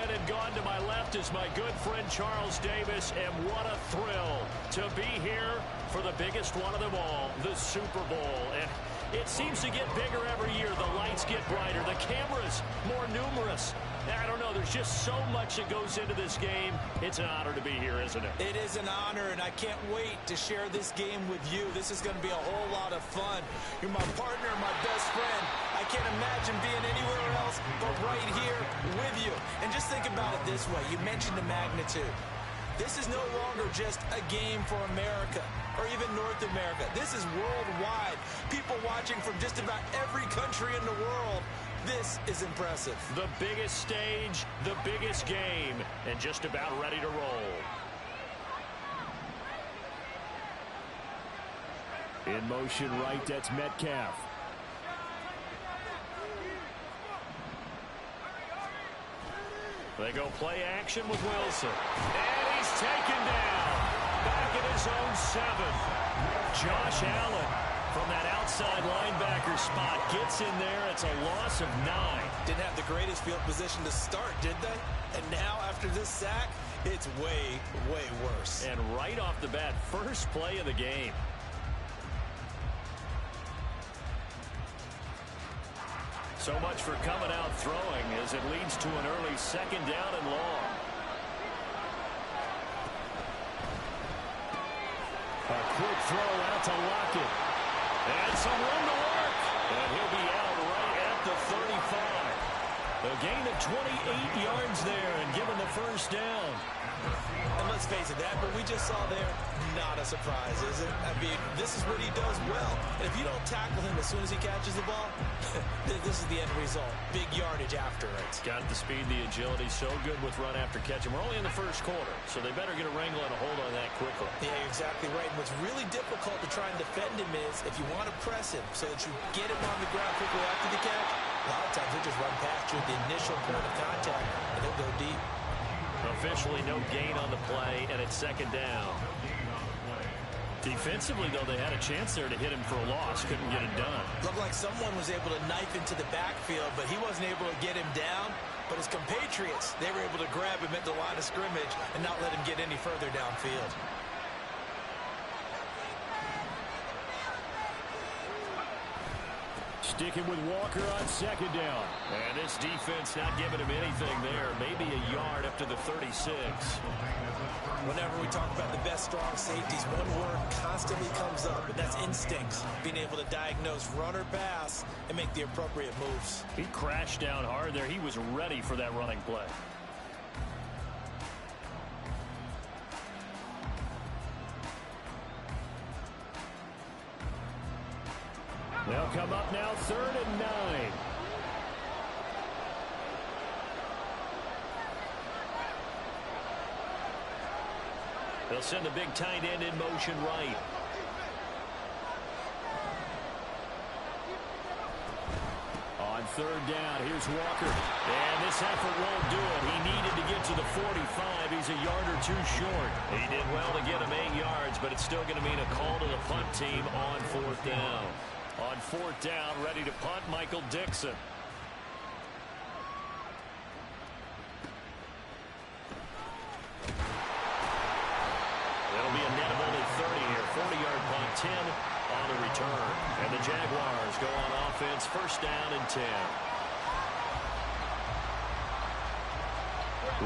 in, and gone to my left is my good friend Charles Davis, and what a thrill to be here for the biggest one of them all, the Super Bowl. And it seems to get bigger every year. The lights get brighter, the cameras more numerous. I don't know, there's just so much that goes into this game. It's an honor to be here, isn't it? It is an honor, and I can't wait to share this game with you. This is going to be a whole lot of fun. You're my partner, my best friend. I can't imagine being anywhere else but right here with you. And just think about it this way. You mentioned the magnitude. This is no longer just a game for America or even North America. This is worldwide. People watching from just about every country in the world. This is impressive. The biggest stage, the biggest game, and just about ready to roll. In motion right, that's Metcalf. They go play action with Wilson. And he's taken down. Back at his own 7. Josh Allen from that outside linebacker spot gets in there. It's a loss of 9. Didn't have the greatest field position to start, did they? And now after this sack, it's way, way worse. And right off the bat, first play of the game. So much for coming out throwing as it leads to an early 2nd down and long. A quick throw out to Lockett. And some room to work. And he'll be out right at the 35. A gain of 28 yards there and given the first down. And let's face it, that what we just saw there, not a surprise, is it? I mean, this is what he does well. And if you don't tackle him as soon as he catches the ball, this is the end result. Big yardage after it. Got the speed, the agility, so good with run after catch. And we're only in the first quarter, so they better get a wrangle and a hold on that quickly. Yeah, you're exactly right. And what's really difficult to try and defend him is if you want to press him so that you get him on the ground quickly after the catch, a lot of times he'll just run past you at the initial point of contact, and he'll go deep. Officially no gain on the play, and it's 2nd down. Defensively, though, they had a chance there to hit him for a loss. Couldn't get it done. Looked like someone was able to knife into the backfield, but he wasn't able to get him down. But his compatriots, they were able to grab him at the line of scrimmage and not let him get any further downfield. Sticking with Walker on 2nd down. And this defense not giving him anything there. Maybe a yard up to the 36. Whenever we talk about the best strong safeties, one word constantly comes up, and that's instincts. Being able to diagnose run or pass and make the appropriate moves. He crashed down hard there. He was ready for that running play. They'll come up now, 3rd and 9. They'll send the big tight end in motion right. On 3rd down, here's Walker. And this effort won't do it. He needed to get to the 45. He's a yard or 2 short. He did well to get him 8 yards, but it's still going to mean a call to the punt team on 4th down. On 4th down, ready to punt, Michael Dixon. It'll be a net of only 30 here. 40-yard punt, 10 on the return. And the Jaguars go on offense, 1st down and 10.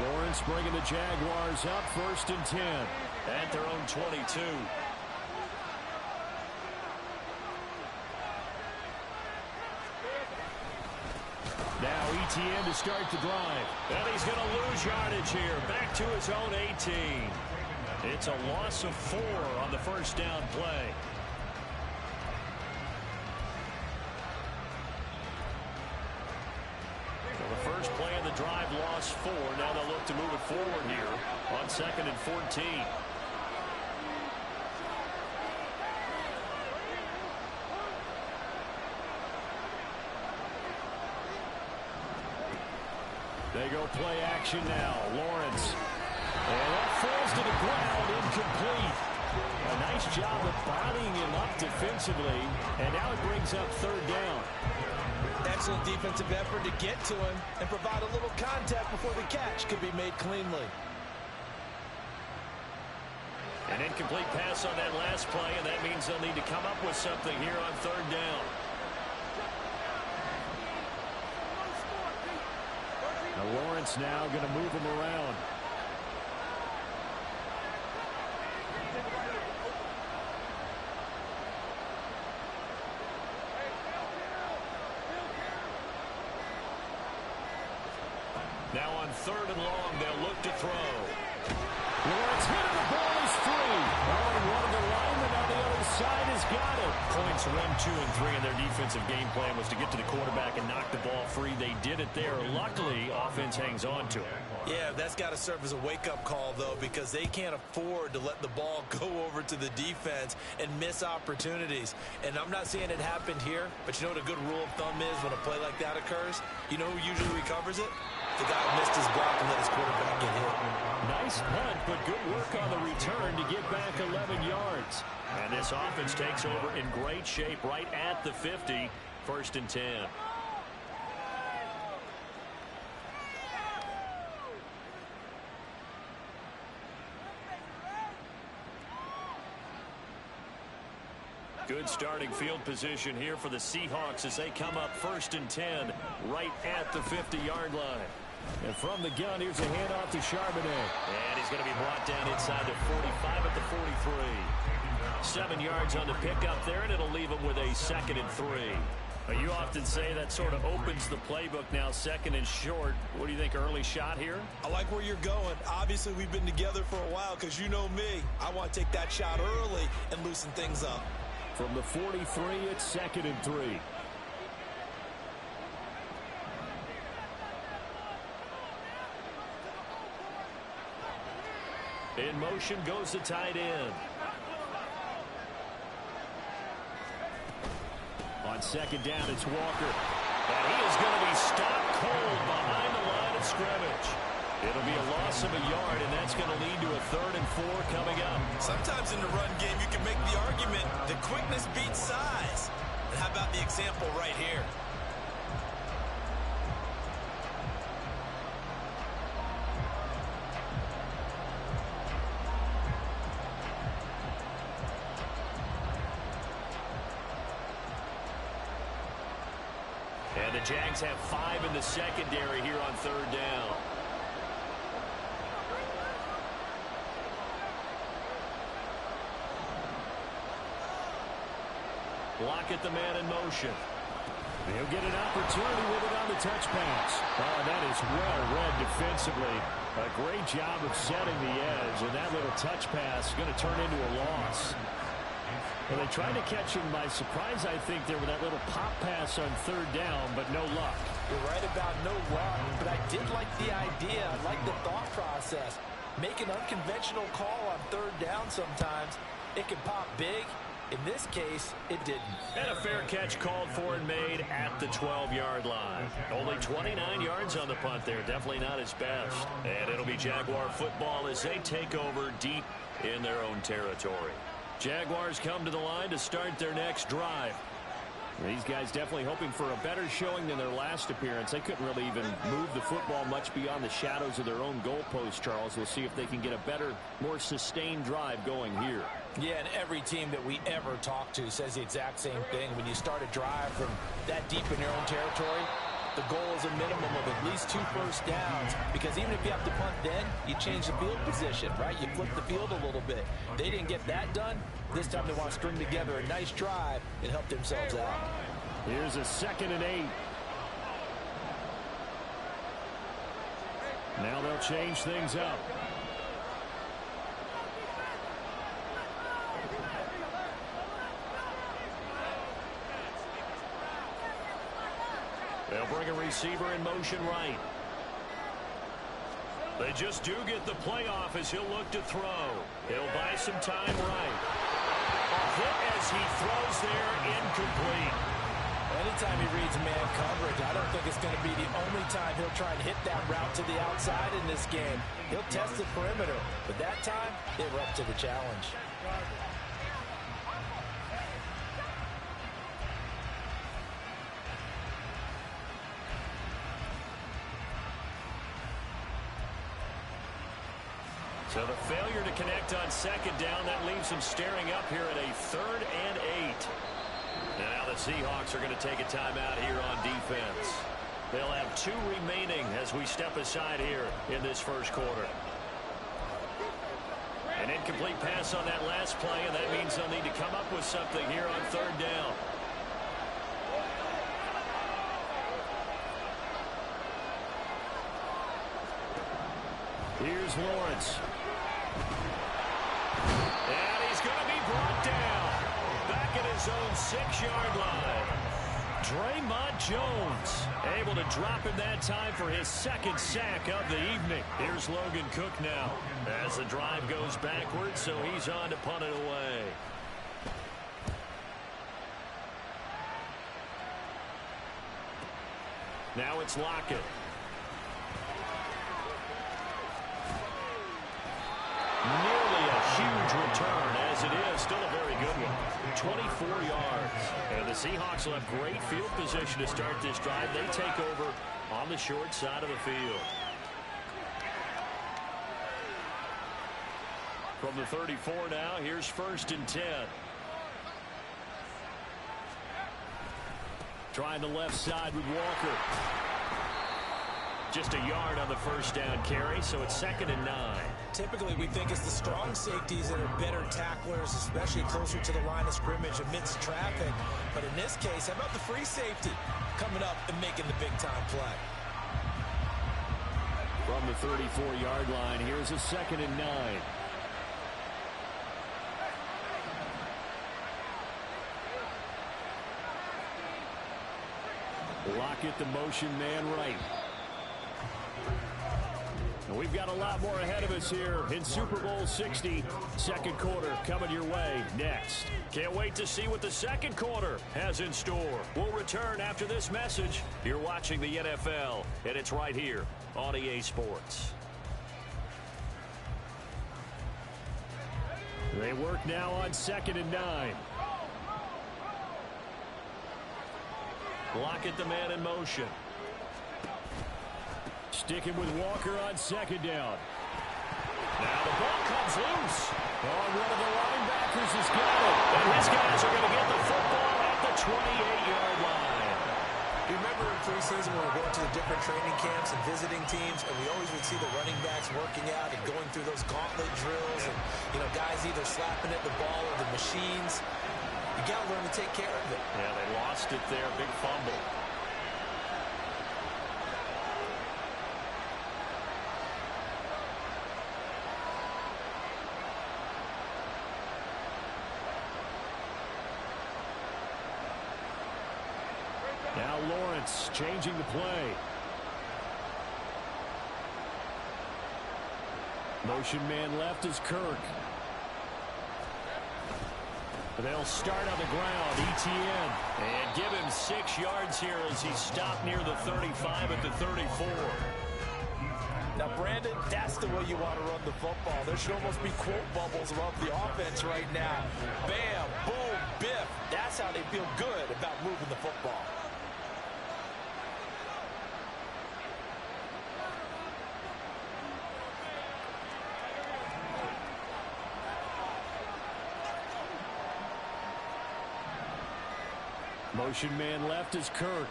Lawrence bringing the Jaguars up, 1st and 10 at their own 22. Now ETN to start the drive. And he's going to lose yardage here. Back to his own 18. It's a loss of 4 on the 1st down play. So the first play of the drive, lost 4. Now they'll look to move it forward here on 2nd and 14. They go play action now. Lawrence. And that falls to the ground, incomplete. A nice job of bodying him up defensively. And now it brings up 3rd down. That Excellent defensive effort to get to him and provide a little contact before the catch could be made cleanly. An incomplete pass on that last play, and that means they'll need to come up with something here on third down. Now Lawrence now going to move him around. Now on third and long, they'll look to throw. Lawrence hit it, the ball is free. Oh, and one of the linemen on the other side has got it. Points 1, 2, and 3 in their defensive game plan was to get to the quarterback and knock the ball free. They did it there. Luckily, offense hangs on to it. Yeah, that's got to serve as a wake-up call, though, because they can't afford to let the ball go over to the defense and miss opportunities. And I'm not saying it happened here, but you know what a good rule of thumb is when a play like that occurs? You know who usually recovers it? The guy who missed his block and let his quarterback get hit. Nice punt, but good work on the return to get back 11 yards. And this offense takes over in great shape right at the 50, 1st and 10. Good starting field position here for the Seahawks as they come up 1st and 10 right at the 50-yard line. And from the gun, here's a handoff to Charbonnet. And he's going to be brought down inside the 45 at the 43. 7 yards on the pickup there, and it'll leave him with a 2nd and 3. You often say that sort of opens the playbook now, 2nd and short. What do you think, early shot here? I like where you're going. Obviously, we've been together for a while because you know me. I want to take that shot early and loosen things up. From the 43, it's 2nd and 3. In motion goes the tight end. On 2nd down, it's Walker. And he is going to be stopped cold behind the line of scrimmage. It'll be a loss of a yard, and that's going to lead to a 3rd and 4 coming up. Sometimes in the run game, you can make the argument that quickness beats size. And how about the example right here? And the Jags have 5 in the secondary here on 3rd down. Lockett, the man in motion. He'll get an opportunity with it on the touch pass. Oh, that is well read defensively. A great job of setting the edge, and that little touch pass is going to turn into a loss. Well, they tried to catch him by surprise, I think, there with that little pop pass on 3rd down, but no luck. You're right about no luck, but I did like the idea. I like the thought process. Make an unconventional call on 3rd down sometimes. It can pop big. In this case, it didn't. And a fair catch called for and made at the 12-yard line. Only 29 yards on the punt there. Definitely not his best. And it'll be Jaguar football as they take over deep in their own territory. Jaguars come to the line to start their next drive. These guys definitely hoping for a better showing than their last appearance. They couldn't really even move the football much beyond the shadows of their own goalpost, Charles. We'll see if they can get a better, more sustained drive going here. Yeah, and every team that we ever talk to says the exact same thing. When you start a drive from that deep in your own territory, the goal is a minimum of at least 2 first downs, because even if you have to punt then, you change the field position, right? You flip the field a little bit. They didn't get that done. This time they want to string together a nice drive and help themselves out. Here's a 2nd and 8. Now they'll change things up. They'll bring a receiver in motion right. They just do get the playoff as he'll look to throw. He'll buy some time right. A hit as he throws there, incomplete. Anytime he reads man coverage, I don't think it's going to be the only time he'll try and hit that route to the outside in this game. He'll test the perimeter, but that time, they were up to the challenge. So the failure to connect on second down, that leaves them staring up here at a 3rd and 8. And now the Seahawks are going to take a timeout here on defense. They'll have 2 remaining as we step aside here in this first quarter. An incomplete pass on that last play, and that means they'll need to come up with something here on 3rd down. Here's Lawrence. And he's going to be brought down. Back at his own 6-yard line. Draymond Jones able to drop him that time for his 2nd sack of the evening. Here's Logan Cook now as the drive goes backwards, so he's on to punt it away. Now it's Lockett. Nearly a huge return, as it is still a very good one. 24 yards. And the Seahawks will have great field position to start this drive. They take over on the short side of the field. From the 34 now, here's 1st and 10. Trying the left side with Walker. Just a yard on the 1st down carry, so it's 2nd and 9. Typically, we think it's the strong safeties that are better tacklers, especially closer to the line of scrimmage amidst traffic. But in this case, how about the free safety coming up and making the big-time play? From the 34-yard line, here's a 2nd and 9. Lockett, the motion man right. And we've got a lot more ahead of us here in Super Bowl 60. 2nd quarter coming your way next. Can't wait to see what the 2nd quarter has in store. We'll return after this message. You're watching the NFL, and it's right here on EA Sports. They work now on 2nd and 9. Lockett, the man in motion. Sticking with Walker on 2nd down. Now the ball comes loose. Oh, one of the linebackers has got it. And his guys are going to get the football at the 28-yard line. You remember in preseason when we were going to the different training camps and visiting teams, and we always would see the running backs working out and going through those gauntlet drills, and guys either slapping at the ball or the machines. You got to learn to take care of it. Yeah, they lost it there. Big fumble. Now Lawrence changing the play. Motion man left is Kirk. They'll start on the ground, ETN. And give him 6 yards here as he stopped near the 35 at the 34. Now, Brandon, that's the way you want to run the football. There should almost be quote bubbles above the offense right now. Bam, boom, biff. That's how they feel good about moving the football. Motion man left is Kirk.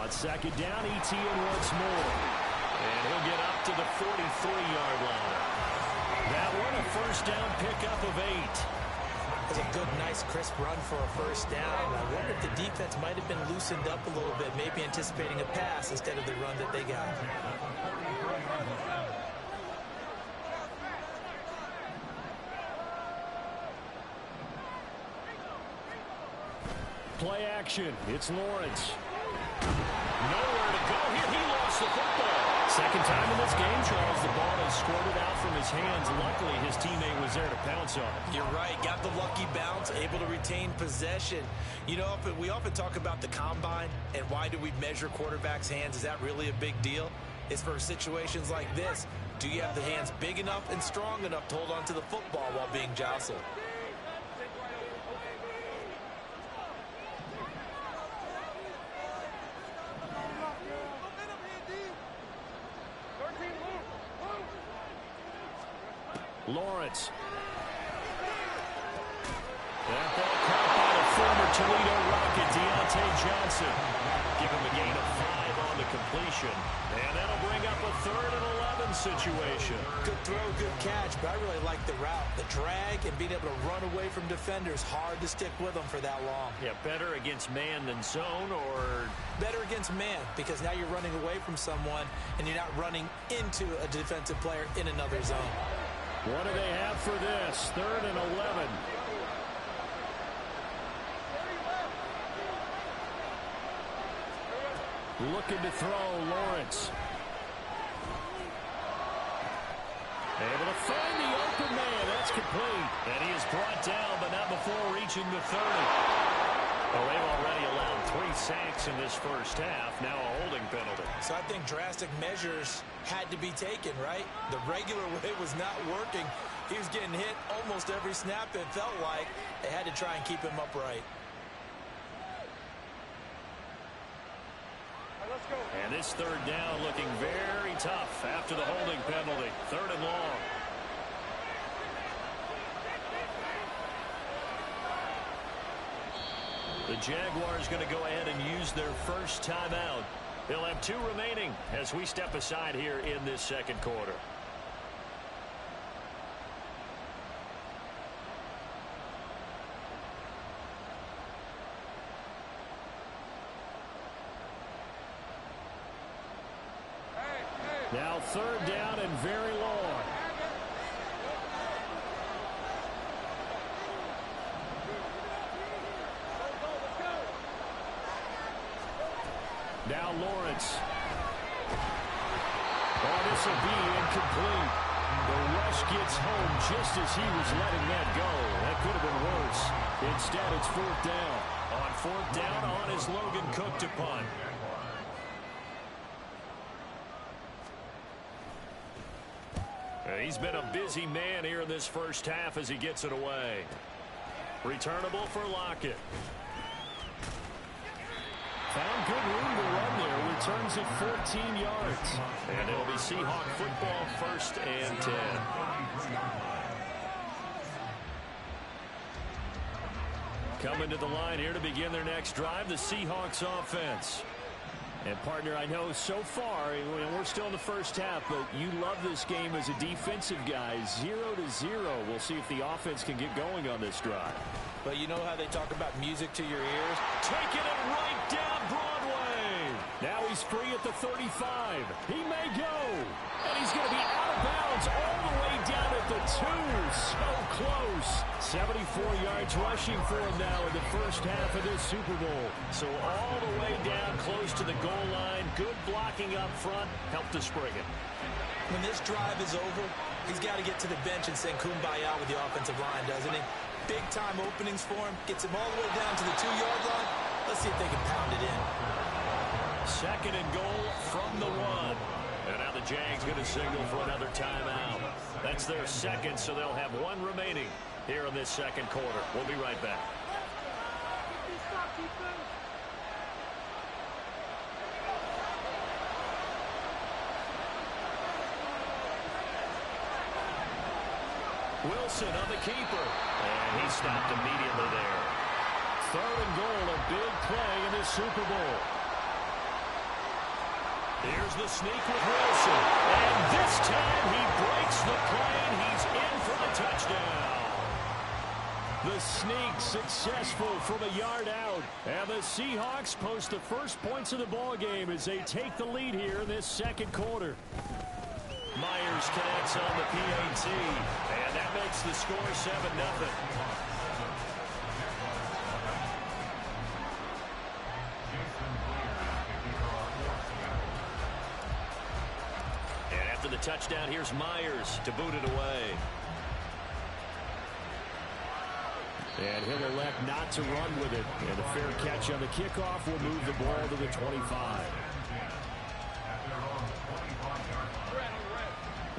On 2nd down, ETN once more. And he'll get up to the 43-yard line. That one a 1st down pickup of 8. It's a good, nice, crisp run for a 1st down. I wonder if the defense might have been loosened up a little bit, maybe anticipating a pass instead of the run that they got. Play action. It's Lawrence. Nowhere to go here. He lost the football. 2nd time in this game, Charles. The ball has squirted out from his hands. Luckily, his teammate was there to pounce on it. You're right. Got the lucky bounce, able to retain possession. We often talk about the combine and why do we measure quarterbacks' hands. Is that really a big deal? It's for situations like this. Do you have the hands big enough and strong enough to hold on to the football while being jostled? Lawrence. That ball caught by the former Toledo Rocket, Deontay Johnson. Give him a gain of 5 on the completion. And that'll bring up a 3rd and 11 situation. Good throw, good catch, but I really like the route. The drag and being able to run away from defenders. Hard to stick with them for that long. Yeah, better against man than zone, or better against man, because now you're running away from someone and you're not running into a defensive player in another zone. What do they have for this? 3rd and 11. Looking to throw, Lawrence. Able to find the open man. That's complete. And he is brought down, but not before reaching the 30. Well, they've already allowed 3 sacks in this first half. Now a holding penalty. So I think drastic measures had to be taken, right? The regular way was not working. He was getting hit almost every snap, it felt like. They had to try and keep him upright. And this 3rd down looking very tough after the holding penalty. 3rd and long. The Jaguars going to go ahead and use their first timeout. They'll have 2 remaining as we step aside here in this second quarter. Now 3rd down and very long. Now Lawrence. Oh, this will be incomplete. The rush gets home just as he was letting that go. That could have been worse. Instead, it's 4th down. On 4th down, on is Logan Cook to punt. He's been a busy man here in this first half as he gets it away. Returnable for Lockett. Found good room to run there. Returns at 14 yards. And it'll be Seahawk football, 1st and 10. Coming to the line here to begin their next drive, the Seahawks offense. And, partner, I know so far, we're still in the first half, but you love this game as a defensive guy. 0-0. We'll see if the offense can get going on this drive. But you know how they talk about music to your ears? Taking it right down Broadway. Now he's free at the 35. He may go. And he's going to be out of bounds all the way down at the 2. So close. 74 yards rushing for him now in the first half of this Super Bowl. So all the way down close to the goal line. Good blocking up front. Helped to spring it. When this drive is over, he's got to get to the bench and sing kumbaya with the offensive line, doesn't he? Big-time openings for him. Gets him all the way down to the 2-yard line. Let's see if they can pound it in. 2nd and goal from the 1. And now the Jags going to signal for another timeout. That's their 2nd, so they'll have 1 remaining here in this second quarter. We'll be right back. Wilson on the keeper. And he stopped immediately there. 3rd and goal, a big play in this Super Bowl. Here's the sneak with Wilson. And this time he breaks the play. He's in for the touchdown. The sneak successful from a yard out. And the Seahawks post the first points of the ball game as they take the lead here in this second quarter. Myers connects on the PAT. And that makes the score 7-0. After the touchdown, here's Myers to boot it away. And he'll elect not to run with it. And a fair catch on the kickoff will move the ball to the 25.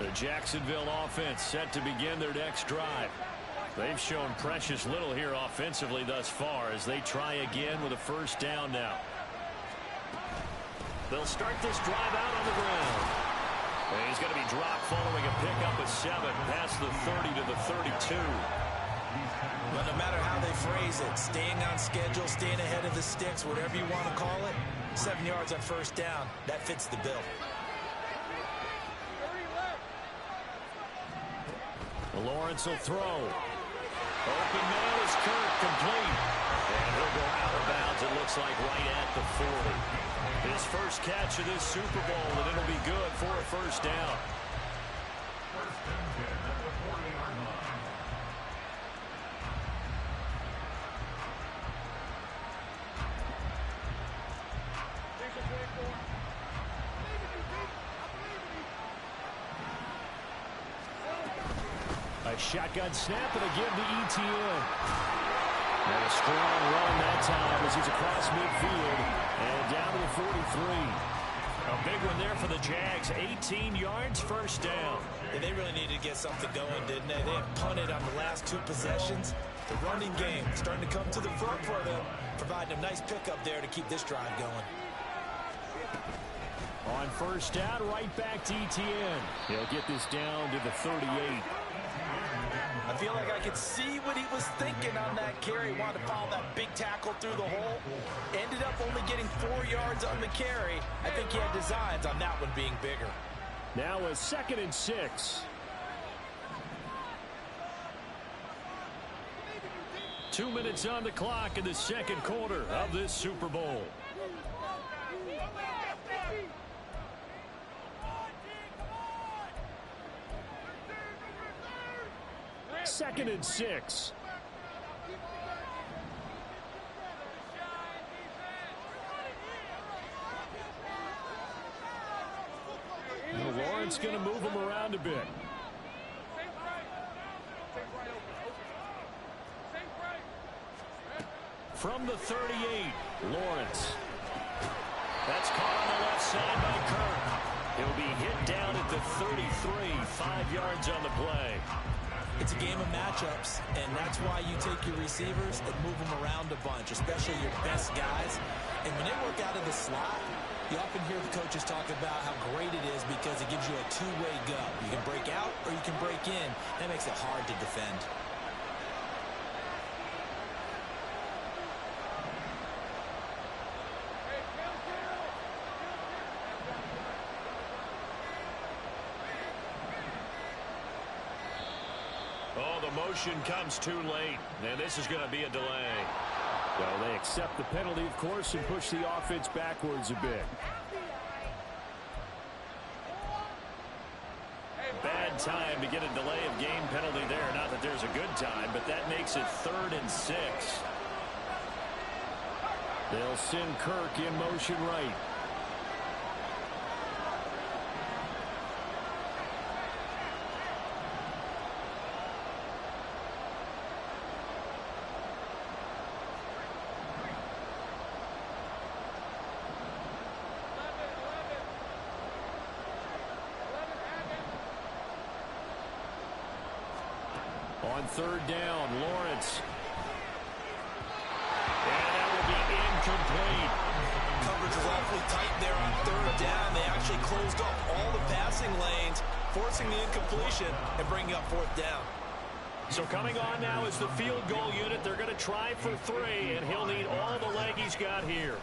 The Jacksonville offense set to begin their next drive. They've shown precious little here offensively thus far as they try again with a first down now. They'll start this drive out on the ground. And he's going to be drop following a pickup of 7 past the 30 to the 32. But no matter how they phrase it, staying on schedule, staying ahead of the sticks, whatever you want to call it, 7 yards on first down, that fits the bill. Lawrence will throw. Open man is Kirk, complete. And he'll go out of bounds, it looks like right at the 40. His first catch of this Super Bowl, and it'll be good for a first down. A shotgun snap and a give to ETN. And a strong run that time as he's across midfield and down to the 43. A big one there for the Jags. 18 yards, first down. And they really needed to get something going, didn't they? They had punted on the last 2 possessions. The running game starting to come to the front for them, providing a nice pickup there to keep this drive going. On first down, right back to ETN. He'll get this down to the 38. I feel like I could see what he was thinking on that carry. Wanted to follow that big tackle through the hole. Ended up only getting 4 yards on the carry. I think he had designs on that one being bigger. Now a 2nd and 6. 2 minutes on the clock in the second quarter of this Super Bowl. 2nd and 6. Well, Lawrence going to move him around a bit. From the 38, Lawrence. That's caught on the left side by Kirk. He'll be hit down at the 33, 5 yards on the play. It's a game of matchups, and that's why you take your receivers and move them around a bunch, especially your best guys. And when they work out of the slot, you often hear the coaches talk about how great it is because it gives you a two-way go. You can break out or you can break in. That makes it hard to defend. Oh, the motion comes too late, and this is going to be a delay. Well, they accept the penalty, of course, and push the offense backwards a bit. Bad time to get a delay of game penalty there. Not that there's a good time, but that makes it 3rd and 6. They'll send Kirk in motion right. On 3rd down, Lawrence. And that will be incomplete. Coverage was awfully tight there on 3rd down. They actually closed off all the passing lanes, forcing the incompletion and bringing up 4th down. So coming on now is the field goal unit. They're going to try for 3, and he'll need all the leg he's got here.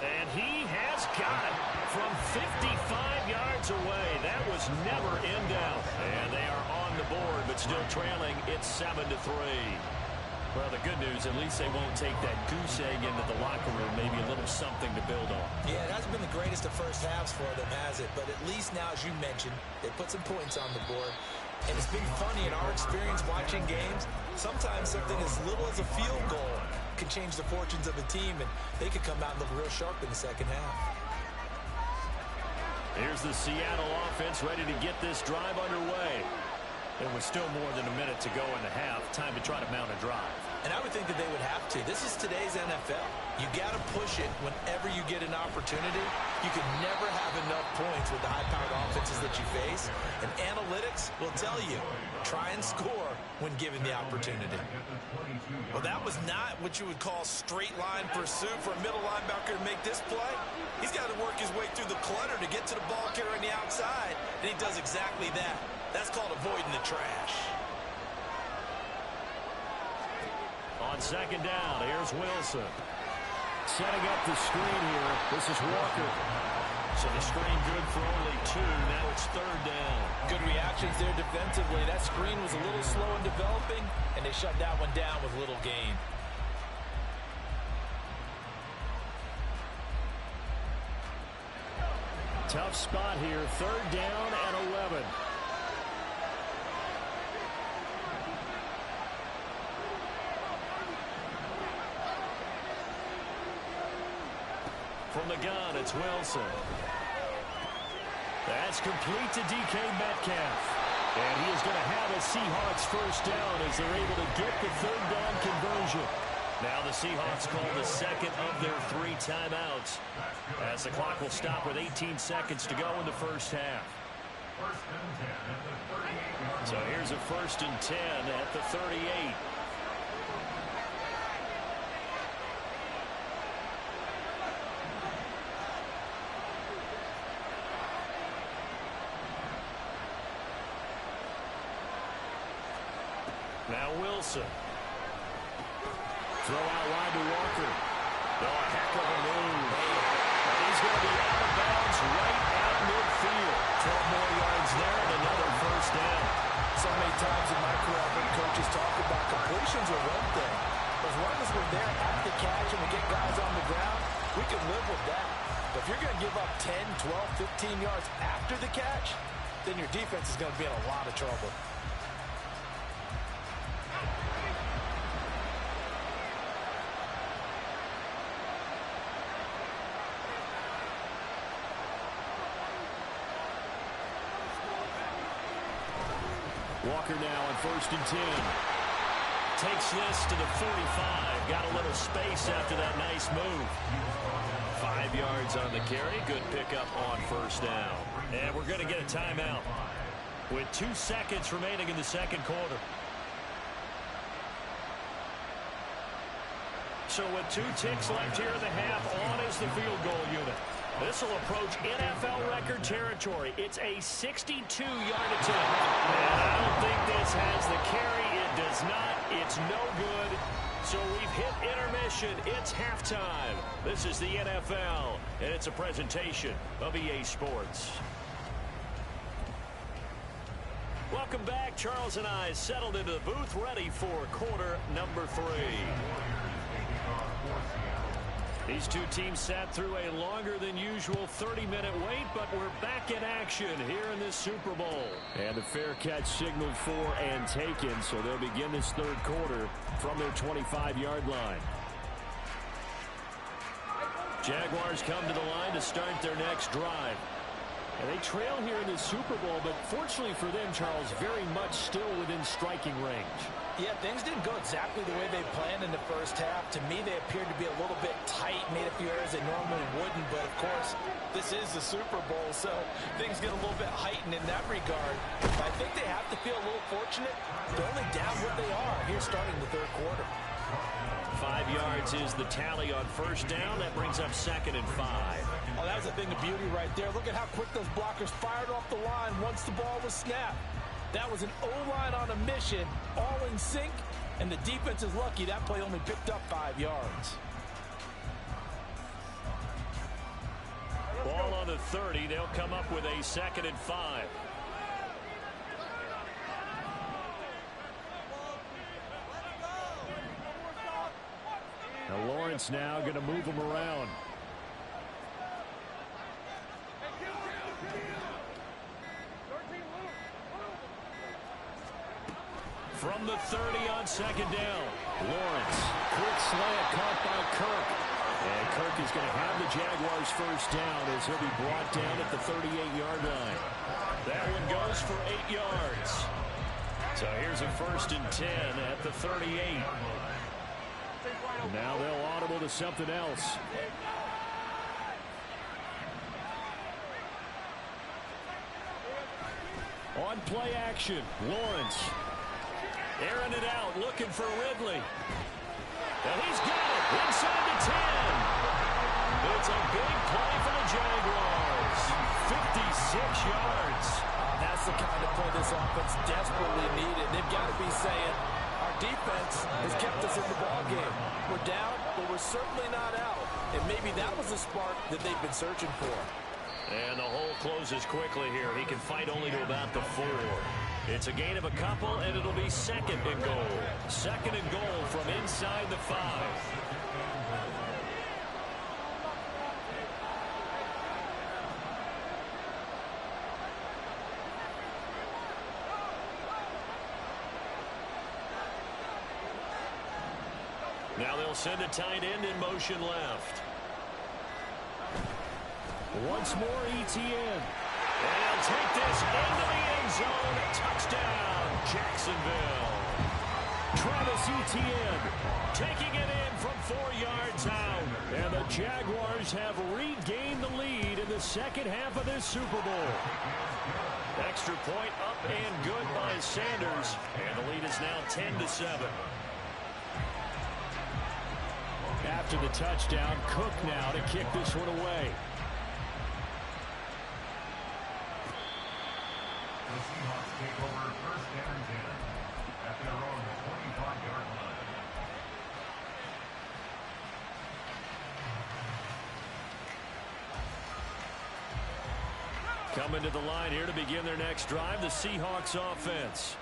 And he has got it from 55 yards away. That was never in doubt. And they are on the board, but still trailing. It's 7-3. Well, the good news, at least they won't take that goose egg into the locker room. Maybe a little something to build on. Yeah, it hasn't been the greatest of first halves for them, has it? But at least now, as you mentioned, they put some points on the board. And it's been funny in our experience watching games. Sometimes something as little as a field goal can change the fortunes of a team, and they could come out and look real sharp in the second half. Here's the Seattle offense ready to get this drive underway. There was still more than a minute to go in the half. Time to try to mount a drive. And I would think that they would have to. This is today's NFL. You got to push it whenever you get an opportunity. You can never have enough points with the high-powered offenses that you face. And analytics will tell you, try and score when given the opportunity. Well, that was not what you would call straight line pursuit for a middle linebacker to make this play. He's got to work his way through the clutter to get to the ball carrier on the outside, and he does exactly that. That's called avoiding the trash. On second down, here's Wilson. Setting up the screen here. This is Walker. So the screen good for only 2. Now it's third down. Good reactions there defensively. That screen was a little slow in developing, and they shut that one down with little gain. Tough spot here. Third down and 11. From the gun, it's Wilson. That's complete to DK Metcalf. And he is going to have a Seahawks first down as they're able to get the third down conversion. Now the Seahawks call the second of their 3 timeouts, as the clock will stop with 18 seconds to go in the first half. So here's a 1st and 10 at the 38. Now Wilson. Throw out wide to Walker. Oh, a heck of a move. And he's going to be out of bounds right at midfield. 12 more yards there and another first down. So many times in my career I've heard coaches talk about completions are one thing. As long as we're there at the catch and we get guys on the ground, we can live with that. But if you're going to give up 10, 12, 15 yards after the catch, then your defense is going to be in a lot of trouble. Walker now on 1st and 10. Takes this to the 45. Got a little space after that nice move. 5 yards on the carry. Good pickup on first down. And we're going to get a timeout with 2 seconds remaining in the second quarter. So with 2 ticks left here in the half, on is the field goal unit. This will approach NFL record territory. It's a 62-yard attempt. And I don't think this has the carry. It does not. It's no good. So we've hit intermission. It's halftime. This is the NFL, and it's a presentation of EA Sports. Welcome back. Charles and I settled into the booth, ready for quarter number 3. These 2 teams sat through a longer than usual 30-minute wait, but we're back in action here in this Super Bowl. And a fair catch signaled for and taken, so they'll begin this third quarter from their 25-yard line. Jaguars come to the line to start their next drive. And they trail here in the Super Bowl, but fortunately for them, Charles, very much still within striking range. Yeah, things didn't go exactly the way they planned in the first half. To me, they appeared to be a little bit tight, made a few errors they normally wouldn't. But, of course, this is the Super Bowl, so things get a little bit heightened in that regard. But I think they have to feel a little fortunate. They're only down what they are here starting the third quarter. 5 yards is the tally on first down. That brings up 2nd and 5. Oh, that was a thing of beauty right there. Look at how quick those blockers fired off the line once the ball was snapped. That was an O-line on a mission, all in sync, and the defense is lucky that play only picked up 5 yards. Ball on the 30. They'll come up with a 2nd and 5. Now Lawrence now going to move him around. From the 30 on 2nd down. Lawrence, quick slant caught by Kirk. And Kirk is going to have the Jaguars first down as he'll be brought down at the 38-yard line. That one goes for 8 yards. So here's a 1st and 10 at the 38. Now they'll audible to something else. On play action, Lawrence. Airing it out, looking for Ridley. And he's got it inside the 10. It's a big play for the Jaguars. this offense desperately needed. They've got to be saying, our defense has kept us in the ballgame. We're down, but we're certainly not out. And maybe that was the spark that they've been searching for. And the hole closes quickly here. He can fight only to about the 4. It's a gain of a couple, and it'll be second and goal. Second and goal from inside the 5. Now they'll send a tight end in motion left. Once more, ETN. And he'll take this into the end zone. Touchdown, Jacksonville. Travis Etienne taking it in from 4 yards out. And the Jaguars have regained the lead in the second half of this Super Bowl. Extra point up and good by Sanders. And the lead is now 10-7. After the touchdown, Cook now to kick this one away. The Seahawks take over first down and 10 at their own 25-yard line. Coming to the line here to begin their next drive, the Seahawks offense.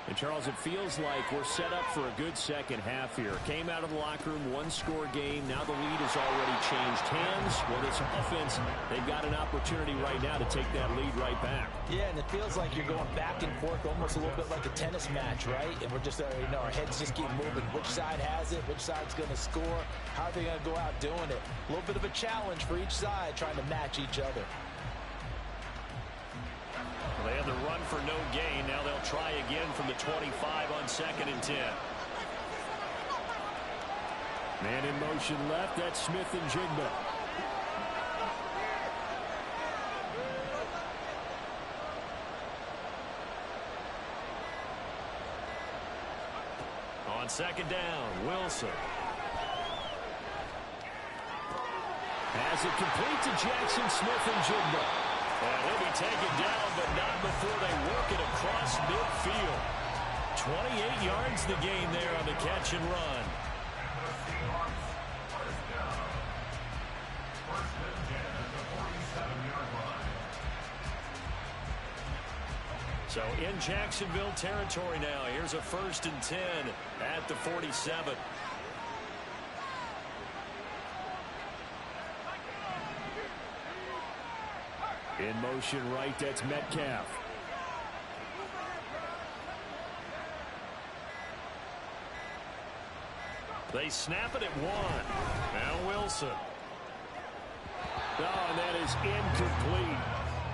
And, Charles, it feels like we're set up for a good second half here. Came out of the locker room, one-score game. Now the lead has already changed hands. Well, this offense, they've got an opportunity right now to take that lead right back. Yeah, and it feels like you're going back and forth almost a little bit like a tennis match, right? And we're just, our heads just keep moving. Which side has it? Which side's going to score? How are they going to go out doing it? A little bit of a challenge for each side trying to match each other. They had the run for no gain. Now they'll try again from the 25 on second and 10. Man in motion left. That's Smith and Jigba. On second down, Wilson. Has it complete to Jackson Smith and Jigba. And he'll be taken down, but not before they work it across midfield. 28 yards the gain there on the catch and run. First down. First and 10 at the 47-yard line. So in Jacksonville territory now. Here's a first and 10 at the 47. In motion right, that's Metcalf. They snap it at 1. Now Wilson. Oh, and that is incomplete.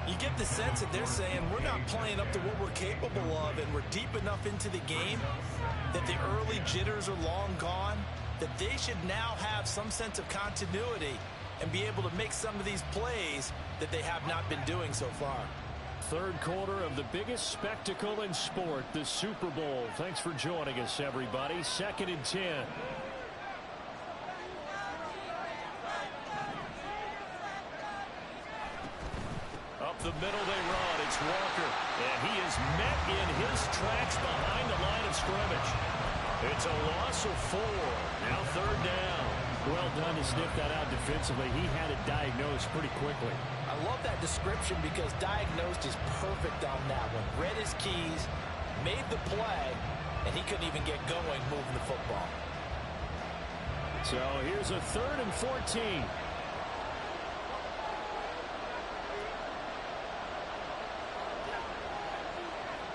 You get the sense that they're saying we're not playing up to what we're capable of, and we're deep enough into the game that the early jitters are long gone, that they should now have some sense of continuity and be able to make some of these plays that they have not been doing so far. Third quarter of the biggest spectacle in sport, the Super Bowl. Thanks for joining us, everybody. Second and 10. Up the middle they run. It's Walker. And he is met in his tracks behind the line of scrimmage. It's a loss of 4. Now third down. Well done to sniff that out defensively. He had it diagnosed pretty quickly. I love that description because diagnosed is perfect on that one. Read his keys, made the play, and he couldn't even get going moving the football. So here's a third and 14.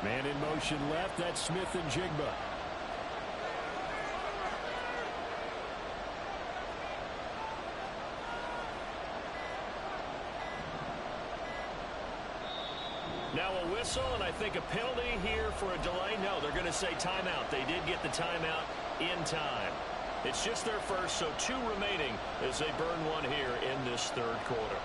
Man in motion left. That's Smith and Jigba. Now a whistle, and I think a penalty here for a delay. No, they're going to say timeout. They did get the timeout in time. It's just their first, so 2 remaining as they burn one here in this third quarter.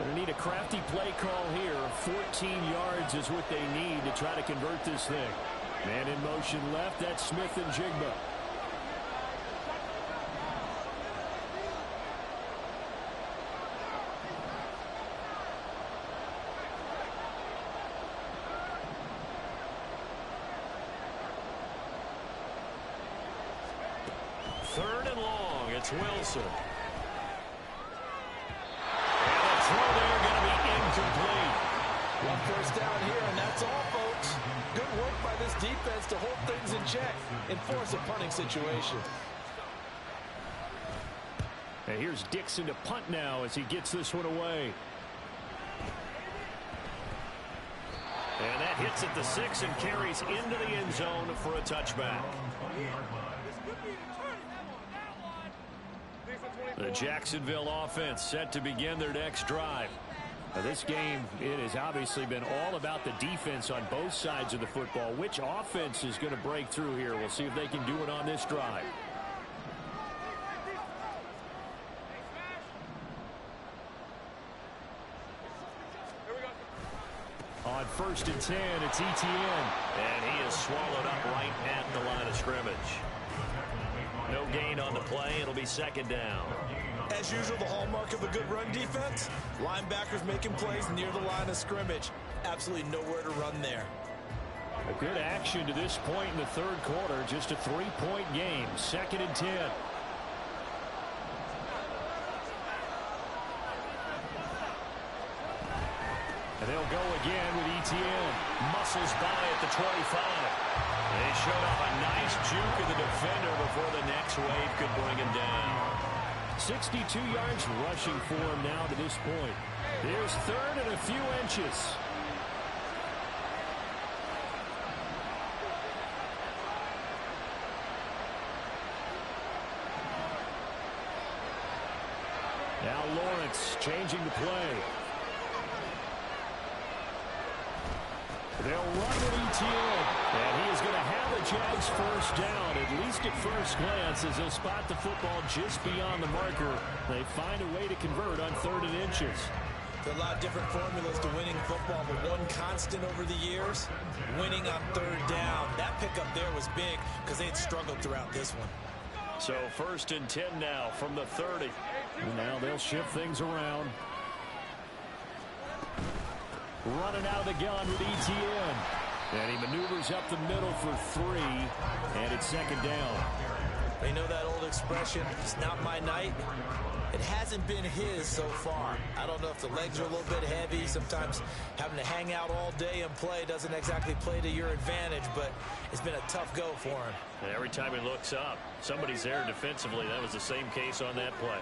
Going to need a crafty play call here. 14 yards is what they need to try to convert this thing. Man in motion left. That's Smith and Jigba. Third and long. It's Wilson. And the throw there going to be incomplete. One first down here, and that's all, folks. Good work by this defense to hold things in check and force a punting situation. And here's Dixon to punt now as he gets this one away. And that hits at the 6 and carries into the end zone for a touchback. The Jacksonville offense set to begin their next drive. Now this game, it has obviously been all about the defense on both sides of the football. Which offense is going to break through here? We'll see if they can do it on this drive. On 1st and 10, it's Etienne. And he is swallowed up right at the line of scrimmage. No gain on the play. It'll be 2nd down. As usual, the hallmark of a good run defense, linebackers making plays near the line of scrimmage. Absolutely nowhere to run there. A good action to this point in the 3rd quarter. Just a 3-point game. 2nd and 10. And they'll go again with Etienne. Muscles by at the 25. They showed off a nice juke of the defender before the next wave could bring him down. 62 yards rushing for him now to this point. There's 3rd and a few inches. Now Lawrence changing the play. They'll run with Etienne. And he is going to have the Jags first down, at least at first glance, as they'll spot the football just beyond the marker. They find a way to convert on 3rd and inches. There's a lot of different formulas to winning football, but one constant over the years, winning on 3rd down. That pickup there was big because they had struggled throughout this one. So 1st and 10 now from the 30. And now they'll shift things around. Running out of the gun with Etienne. And he maneuvers up the middle for 3. And it's 2nd down. They know that old expression, it's not my night. It hasn't been his so far. I don't know if the legs are a little bit heavy. Sometimes having to hang out all day and play doesn't exactly play to your advantage, but it's been a tough go for him. And every time he looks up, somebody's there defensively. That was the same case on that play.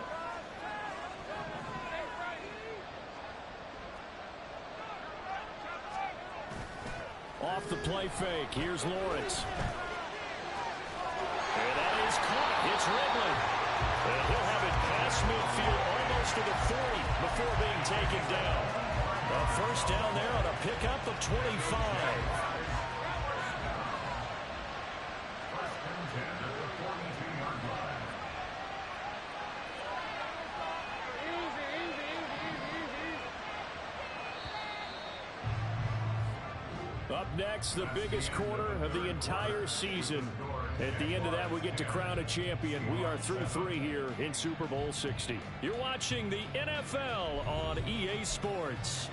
Off the play fake. Here's Lawrence. And that is caught. It's Ridley. And he'll have it past midfield almost to the 40 before being taken down. A first down there on a pickup of 25. Up next, the biggest quarter of the entire season. At the end of that, we get to crown a champion. We are through 3 here in Super Bowl 60. You're watching the NFL on EA Sports.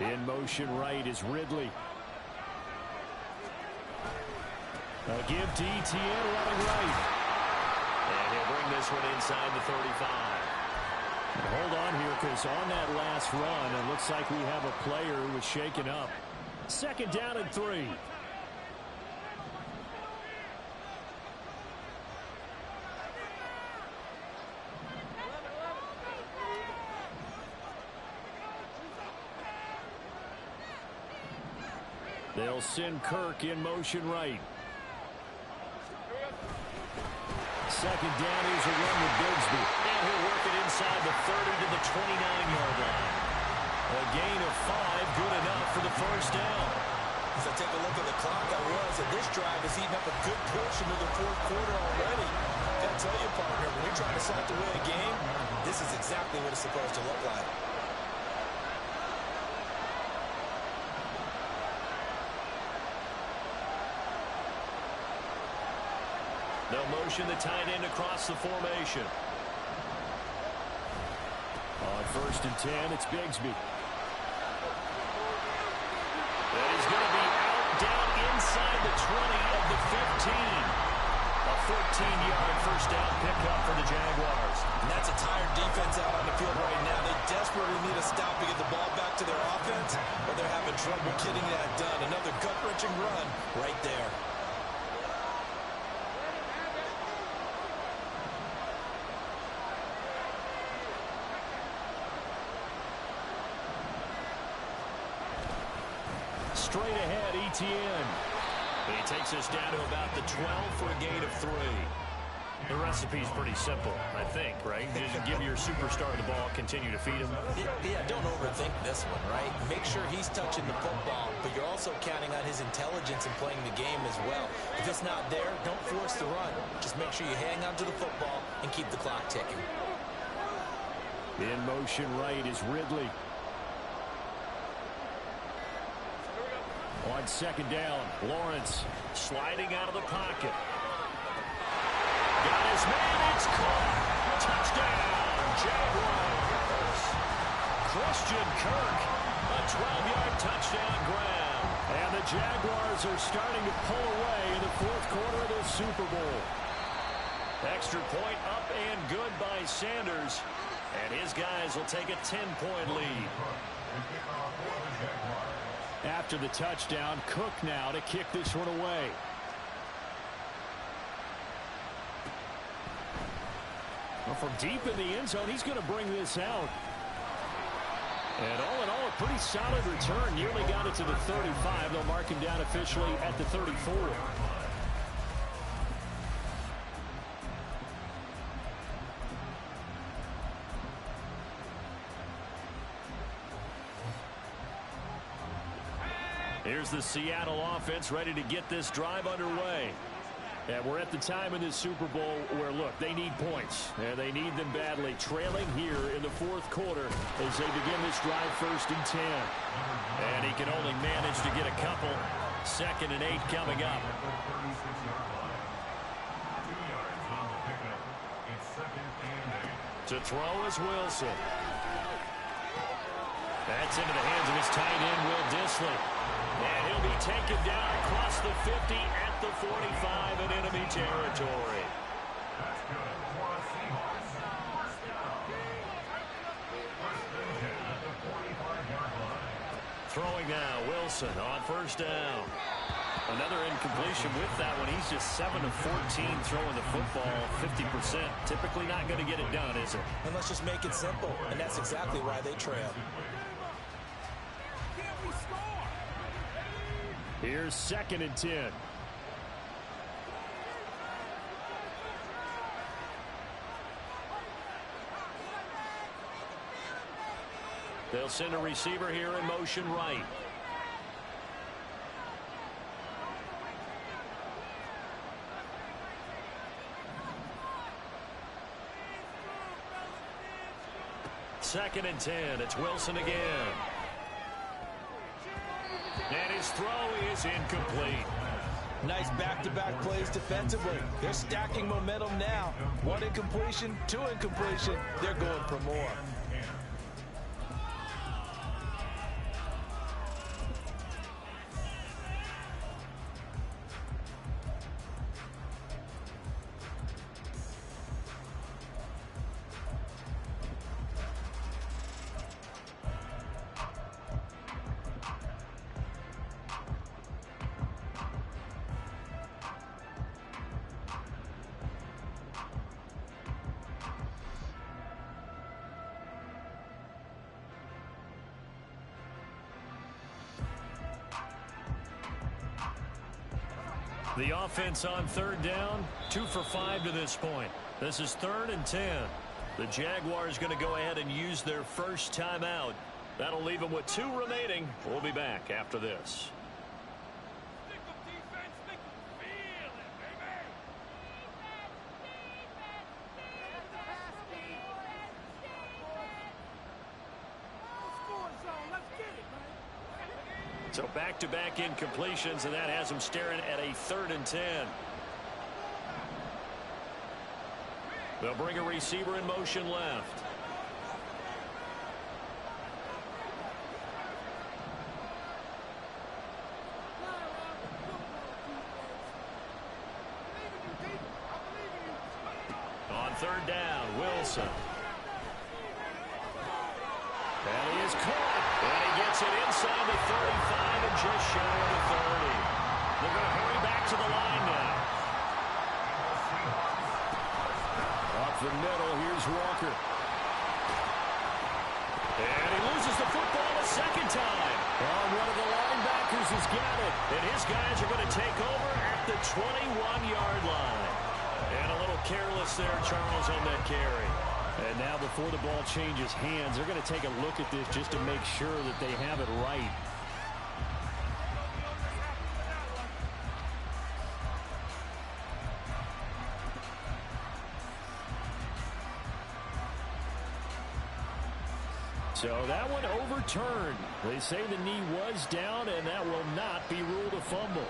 In motion right is Ridley. A give to Etienne running right. And he'll bring this one inside the 35. And hold on here, because on that last run, it looks like we have a player who was shaken up. 2nd down and 3. They'll send Kirk in motion right. 2nd down, here's a run with Bigsby. And he'll work it inside the 30 to the 29-yard line. A gain of 5, good enough for the first down. As I take a look at the the clock, I was, and this drive has eaten up a good portion of the fourth quarter already. Gotta tell you, partner, when you're trying to salt away a game, this is exactly what it's supposed to look like. They'll motion the tight end across the formation. On 1st and 10, it's Bigsby. That is going to be out, down inside the 20 of the 15. A 14-yard first down pickup for the Jaguars. And that's a tired defense out on the field right now. They desperately need a stop to get the ball back to their offense, but they're having trouble getting that done. Another gut-wrenching run right there. Straight ahead, Etienne. He takes us down to about the 12 for a gain of 3. The recipe's pretty simple, I think, right? Just give your superstar the ball, continue to feed him. Yeah, don't overthink this one, right? Make sure he's touching the football, but you're also counting on his intelligence in playing the game as well. If it's not there, don't force the run. Just make sure you hang on to the football and keep the clock ticking. In motion right is Ridley. On 2nd down, Lawrence sliding out of the pocket. Got his man, it's caught. Touchdown, Jaguars. Christian Kirk, a 12-yard touchdown grab. And the Jaguars are starting to pull away in the 4th quarter of this Super Bowl. Extra point up and good by Sanders. And his guys will take a 10-point lead. After the touchdown, Cook now to kick this one away. Well, from deep in the end zone, he's going to bring this out. And all in all, a pretty solid return. Nearly got it to the 35. They'll mark him down officially at the 34. Here's the Seattle offense ready to get this drive underway. And we're at the time in this Super Bowl where, look, they need points. And they need them badly. Trailing here in the 4th quarter as they begin this drive 1st and 10. And he can only manage to get a couple. 2nd and 8 coming up. To throw is Wilson. That's into the hands of his tight end, Will Dissly. And he'll be taken down across the 50 at the 45 in enemy territory. Throwing now, Wilson on 1st down. Another incompletion with that one. He's just 7 of 14 throwing the football, 50%. Typically not going to get it done, is it? And let's just make it simple, and that's exactly why they trail. Here's 2nd and 10. They'll send a receiver here in motion right. Second and 10. It's Wilson again. And his throw is incomplete. Nice back-to-back plays defensively. They're stacking momentum now. 1 incompletion, 2 incompletion. They're going for more. The offense on 3rd down, 2 for 5 to this point. This is 3rd and 10. The Jaguars going to go ahead and use their first timeout. That'll leave them with 2 remaining. We'll be back after this. So back-to-back incompletions, and that has them staring at a 3rd and 10. They'll bring a receiver in motion left. On 3rd down, Wilson. And he is caught. And he gets it inside the 35 and just shy of the 30. They're going to hurry back to the line now. Up the middle, here's Walker. And he loses the football a second time. Oh, one of the linebackers has got it. And his guys are going to take over at the 21-yard line. And a little careless there, Charles, on that carry. And now before the ball changes hands, they're going to take a look at this just to make sure that they have it right. So that one overturned. They say the knee was down, and that will not be ruled a fumble.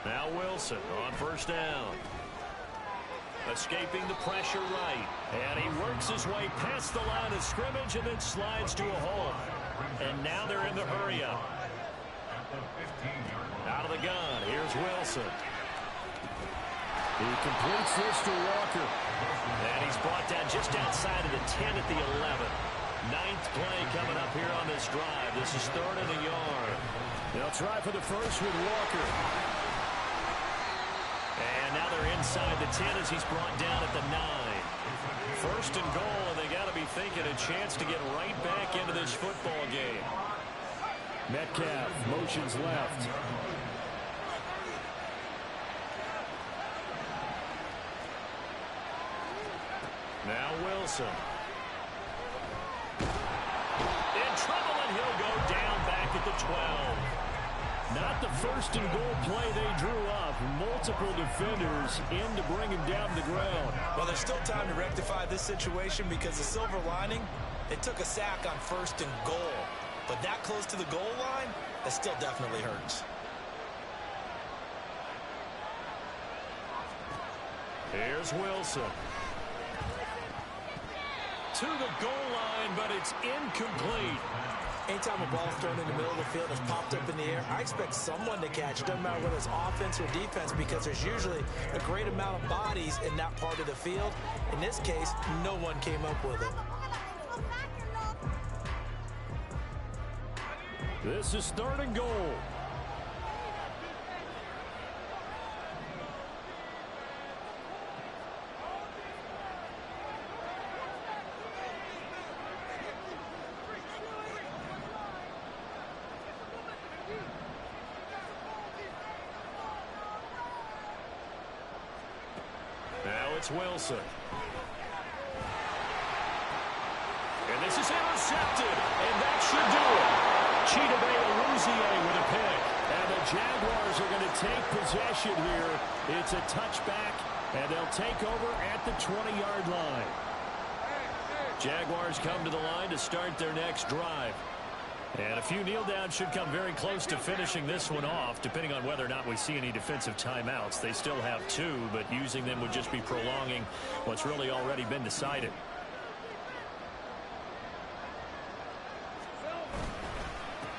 Now Wilson on 1st down. Escaping the pressure right. And he works his way past the line of scrimmage and then slides to a hole. And now they're in the hurry-up. Out of the gun, here's Wilson. He completes this to Walker. And he's brought down just outside of the 10 at the 11. 9th play coming up here on this drive. This is 3rd and a yard. They'll try for the first with Walker. And now they're inside the 10 as he's brought down at the 9. 1st and goal, and they got to be thinking a chance to get right back into this football game. Metcalf motions left. Now Wilson. In trouble, and he'll go down back at the 12. Not the 1st and goal play they drew up. Multiple defenders in to bring him down to the ground. Well, there's still time to rectify this situation because the silver lining, they took a sack on 1st and goal. But that close to the goal line, that still definitely hurts. Here's Wilson. To the goal line, but it's incomplete. Anytime a ball is thrown in the middle of the field, it's popped up in the air, I expect someone to catch it. Doesn't matter whether it's offense or defense, because there's usually a great amount of bodies in that part of the field. In this case, no one came up with it. This is 3rd and goal. Now it's Wilson. And this is intercepted, and that should do it. Cheetah Bay Aluzier with a pick. And the Jaguars are going to take possession here. It's a touchback, and they'll take over at the 20-yard line. Jaguars come to the line to start their next drive. And a few kneel downs should come very close to finishing this one off, depending on whether or not we see any defensive timeouts. They still have 2, but using them would just be prolonging what's really already been decided.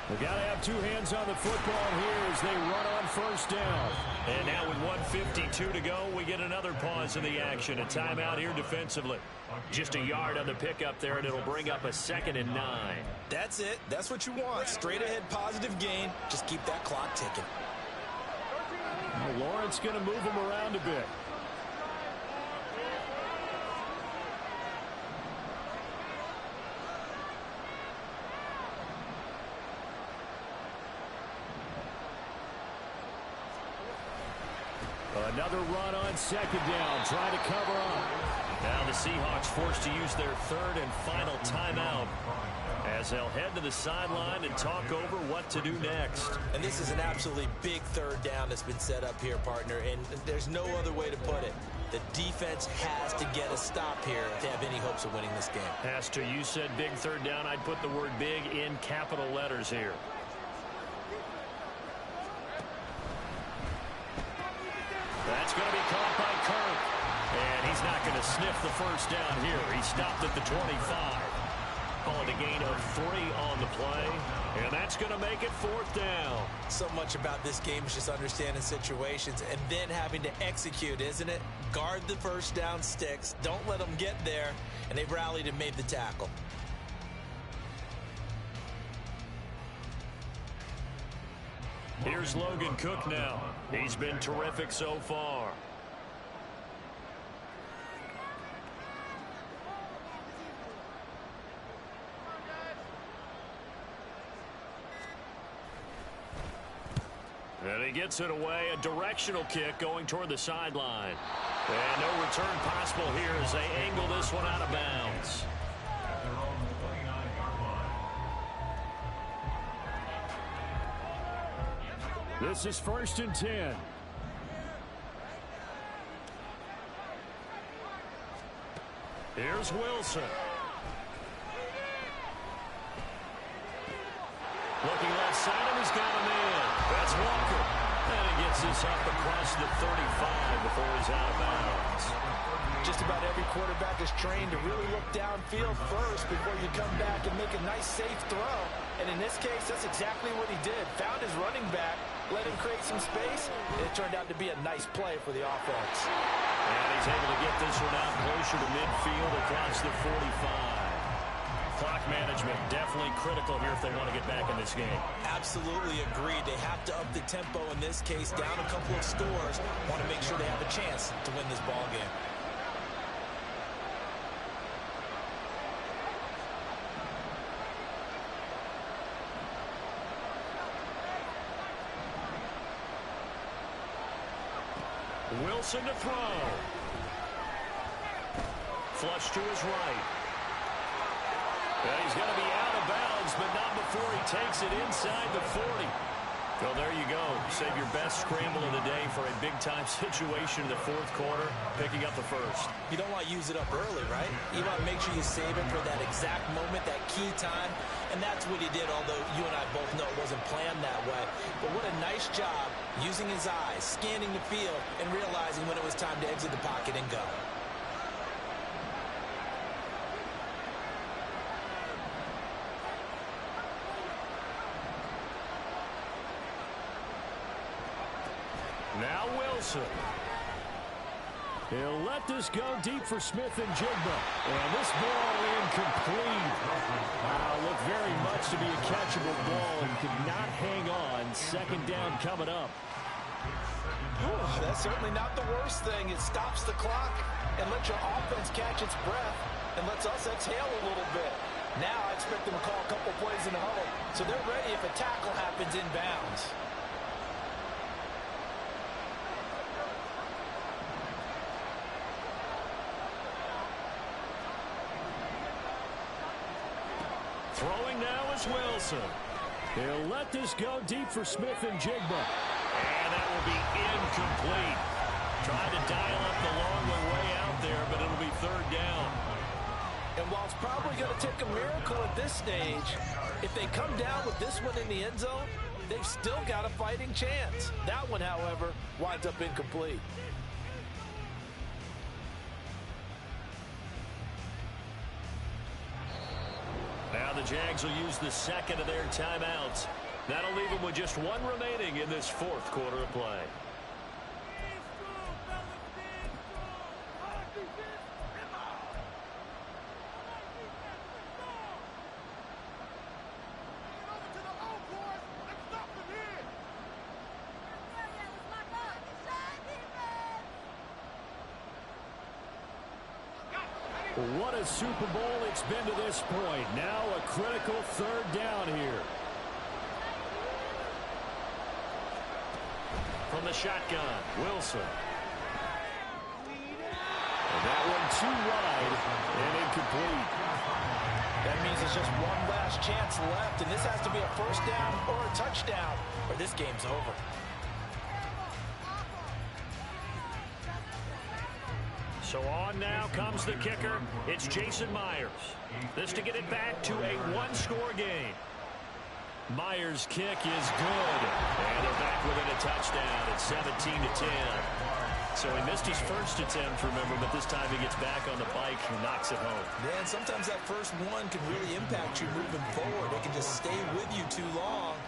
They've got to have 2 hands on the football here as they run on 1st down. And now with 1:52 to go, we get another pause in the action. A timeout here defensively. Just a yard on the pickup there, and it'll bring up a 2nd and 9. That's it. That's what you want. Straight ahead positive gain. Just keep that clock ticking. Well, Lawrence going to move him around a bit. Another run on 2nd down, trying to cover up. Now the Seahawks forced to use their 3rd and final timeout as they'll head to the sideline and talk over what to do next. And this is an absolutely big 3rd down that's been set up here, partner, and there's no other way to put it. The defense has to get a stop here if they have any hopes of winning this game. Has to. You said big third down. I'd put the word big in capital letters here. That's going to be caught by Kirk. And he's not going to sniff the first down here. He stopped at the 25. Call it a gain of 3 on the play. And that's going to make it 4th down. So much about this game is just understanding situations and then having to execute, isn't it? Guard the first down sticks. Don't let them get there. And they rallied and made the tackle. Here's Logan Cook now. He's been terrific so far. And he gets it away. A directional kick going toward the sideline. And no return possible here as they angle this one out of bounds. At their own 29-yard line. This is 1st and 10. Here's Wilson. Looking left side, and he's got him in. That's Walker. And he gets this up across the 35 before he's out of bounds. Just about every quarterback is trained to really look downfield first before you come back and make a nice, safe throw. And in this case, that's exactly what he did. Found his running back, let him create some space, and it turned out to be a nice play for the offense. And he's able to get this one out closer to midfield across the 45. Clock management definitely critical here if they want to get back in this game. Absolutely agreed. They have to up the tempo in this case, down a couple of scores. Want to make sure they have a chance to win this ball game. Wilson to throw. Flush to his right. Well, he's going to be out of bounds, but not before he takes it inside the 40. Well, there you go. Save your best scramble of the day for a big-time situation in the 4th quarter, picking up the first. You don't want to use it up early, right? You want to make sure you save it for that exact moment, that key time. And that's what he did, although you and I both know it wasn't planned that way. But what a nice job using his eyes, scanning the field, and realizing when it was time to exit the pocket and go. Now Wilson. He'll let this go deep for Smith and Jigba. And this ball incomplete. Looked very much to be a catchable ball and could not hang on. 2nd down coming up. That's certainly not the worst thing. It stops the clock and lets your offense catch its breath and lets us exhale a little bit. Now I expect them to call a couple plays in the huddle so they're ready if a tackle happens inbounds. Throwing now is Wilson. He'll let this go deep for Smith and Jigba. And that will be incomplete. Trying to dial up the long way out there, but it'll be 3rd down. And while it's probably going to take a miracle at this stage, if they come down with this one in the end zone, they've still got a fighting chance. That one, however, winds up incomplete. Now the Jags will use the 2nd of their timeouts. That'll leave them with just 1 remaining in this 4th quarter of play. What a Super Bowl it's been to this point. Now a critical 3rd down here. From the shotgun, Wilson. And that one too wide and incomplete. That means it's just one last chance left, and this has to be a 1st down or a touchdown, or this game's over. So on now comes the kicker. It's Jason Myers. This to get it back to a one-score game. Myers' kick is good. And they're back within a touchdown. It's 17-10. So he missed his first attempt, remember, but this time he gets back on the bike and knocks it home. Man, sometimes that first one can really impact you moving forward. It can just stay with you too long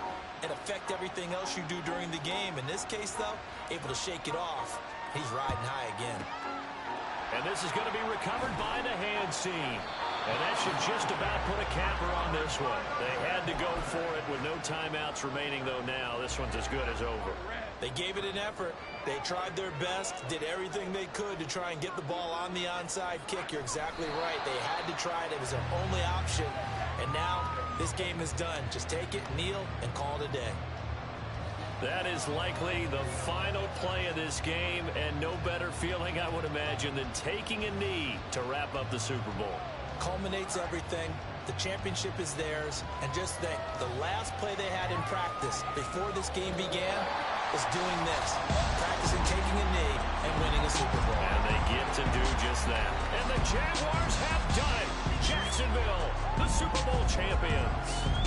and affect everything else you do during the game. In this case, though, able to shake it off. He's riding high again. And this is going to be recovered by the hand seam. And that should just about put a capper on this one. They had to go for it with no timeouts remaining, though now. This one's as good as over. They gave it an effort. They tried their best, did everything they could to try and get the ball on the onside kick. You're exactly right. They had to try it. It was their only option. And now this game is done. Just take it, kneel, and call it a day. That is likely the final play of this game, and no better feeling, I would imagine, than taking a knee to wrap up the Super Bowl. Culminates everything. The championship is theirs. And just think, the last play they had in practice before this game began is doing this. Practicing taking a knee and winning a Super Bowl. And they get to do just that. And the Jaguars have done it. Jacksonville, the Super Bowl champions.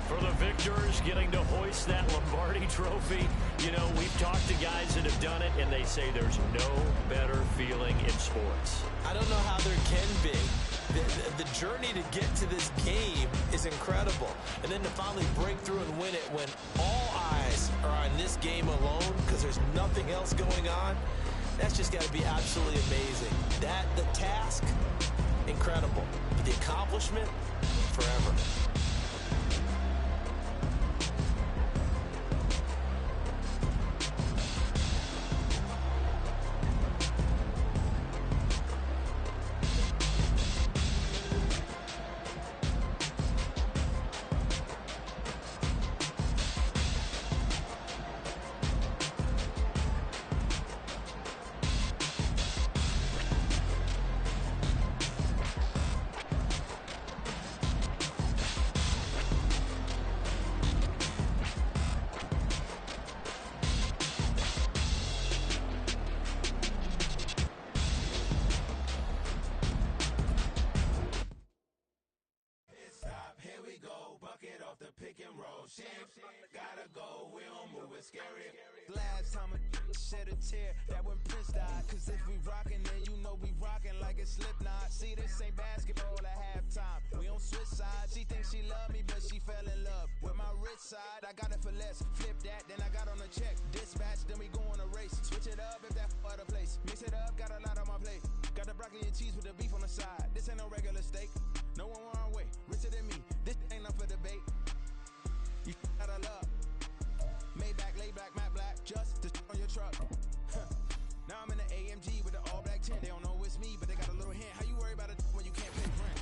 For the victors, getting to hoist that Lombardi trophy, you know, we've talked to guys that have done it, and they say there's no better feeling in sports. I don't know how there can be. The journey to get to this game is incredible. And then to finally break through and win it when all eyes are on this game alone because there's nothing else going on, that's just got to be absolutely amazing. The task, incredible. But the accomplishment, forever. Gotta go, we don't move it scary. Last time a shed a tear, that when Prince died. Cause if we rockin', then you know we rockin' like a Slipknot. See, this ain't basketball at halftime. We on switch sides. She thinks she love me, but she fell in love with my rich side. I got it for less. Flip that, then I got on a check. Dispatch, then we go on a race. Switch it up if that other place. Mix it up, got a lot on my plate. Got the broccoli and cheese with the beef on the side. This ain't no regular steak. No one wrong way, richer than me. This ain't up for debate. You out of luck. Maybach, lay black, matte black, just to on your truck. Now I'm in the AMG with the all black tint. They don't know it's me, but they got a little hint. How you worry about it when you can't pay rent?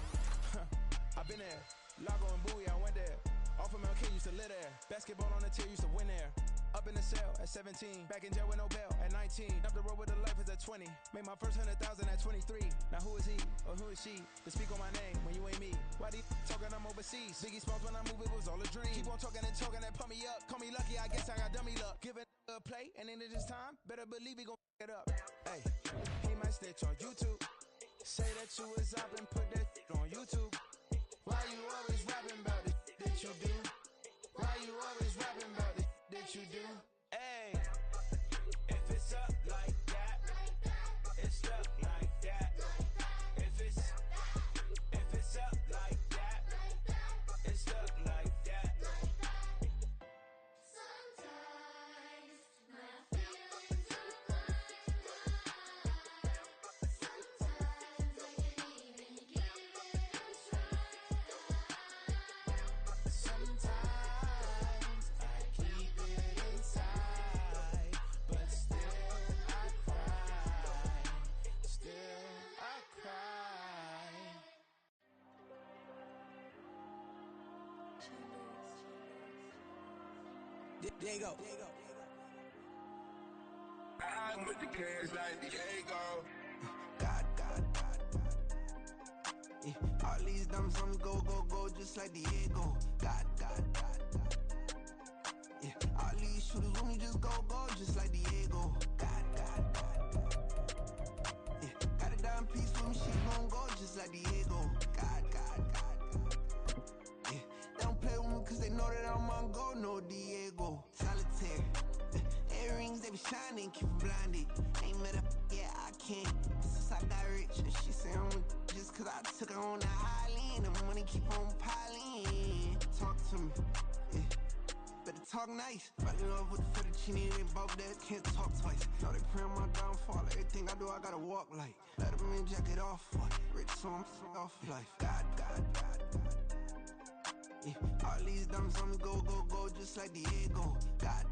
I've been there. Lago and Bowie, I went there. Off of MLK, used to live there. Basketball on the tier, used to win there. Up in the cell at 17. Back in jail with no bail at 19. Up the road with the life is at 20. Made my first 100,000 at 23. Now who is he or who is she to speak on my name when you ain't me? Why these talking I'm overseas? Biggie Smalls when I move it was all a dream. Keep on talking and pump me up. Call me lucky, I guess I got dummy luck. Give it a play and then it is time. Better believe we gon' it up. Hey, he might snitch on YouTube. Say that you was up and put that on YouTube. Why you always rapping about it that you do? Why you always rapping about it that you do? Hey, if it's up like that, it's stuck like that. If it's up like that, it's stuck like that. Sometimes my feelings are blind. Sometimes I can't even give it a try. Sometimes I keep it inside, but still I cry. Still I cry. There you go. I'm with the cash like Diego. God. Yeah, all these dumps on go, just like Diego. God. Yeah, all these shooters when we just go, just like Diego. God. Yeah, got a dime piece with me, she gon' go just like Diego. God. Yeah, they don't play with me cause they know that I'm on go, no Diego. Solitaire. Earrings, they be shining, keep them blinded. Ain't met up, yeah, I can't. Since I got rich, and she say I'm just cause I took her on that island. The money keep on piling. Talk to me, yeah. Better talk nice. Fell in love with the fettuccine, they both dead, can't talk twice. Now they praying my downfall. Everything I do, I gotta walk like. Let them in, jacket off, what? Rich, so I'm off life. God. Yeah, all these diamonds on me, go, just like Diego. God.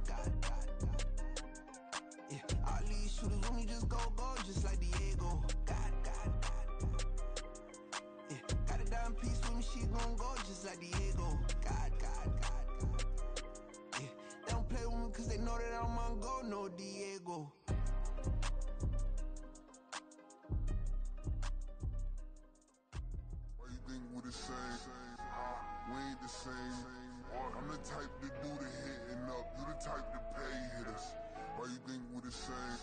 Yeah, all these shooters when we just go, just like Diego. God. Yeah, got a dime piece with me, she gon' go just like Diego. God. Yeah, they don't play with me cause they know that I'm on go, no Diego. Why you think we the same? We ain't the same. I'm the type to do the hitting up. You the type to pay hitters. Why you think we the same?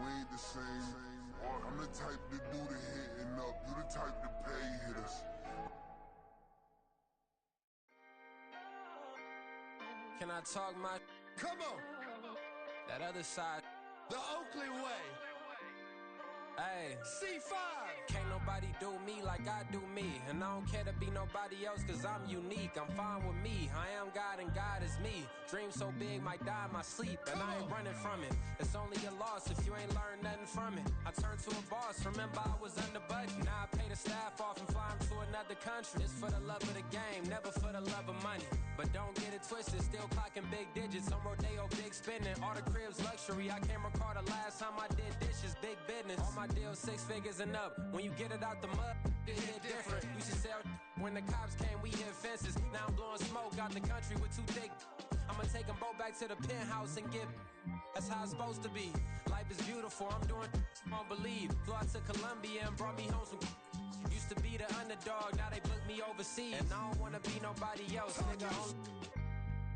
We ain't the same. I'm the type to do the hitting up. You the type to pay hitters. Can I talk my? Come on, That other side? the Oakland way. Hey. C5. Can't nobody do me like I do me. And I don't care to be nobody else cause I'm unique. I'm fine with me. I am God and God is me. Dream so big might die in my sleep. And I ain't running from it. It's only a loss if you ain't learned nothing from it. I turned to a boss. Remember I was under budget. Now I pay the staff off and fly them to another country. It's for the love of the game, never for the love of money. But don't get it twisted, still clocking big digits. On Rodeo, big spending. All the cribs luxury. I can't recall the last time I did dishes, big business. All my deals 6 figures and up. When you get it out the mud, it hit different. Used to sell when the cops came, we hit fences. Now I'm blowing smoke out the country with 2 thick. I'ma take them both back to the penthouse and give. That's how it's supposed to be. Life is beautiful, I'm doing you won't believe. Flew out to Colombia and brought me home some. Used to be the underdog, now they book me overseas. And I don't wanna be nobody else, nigga.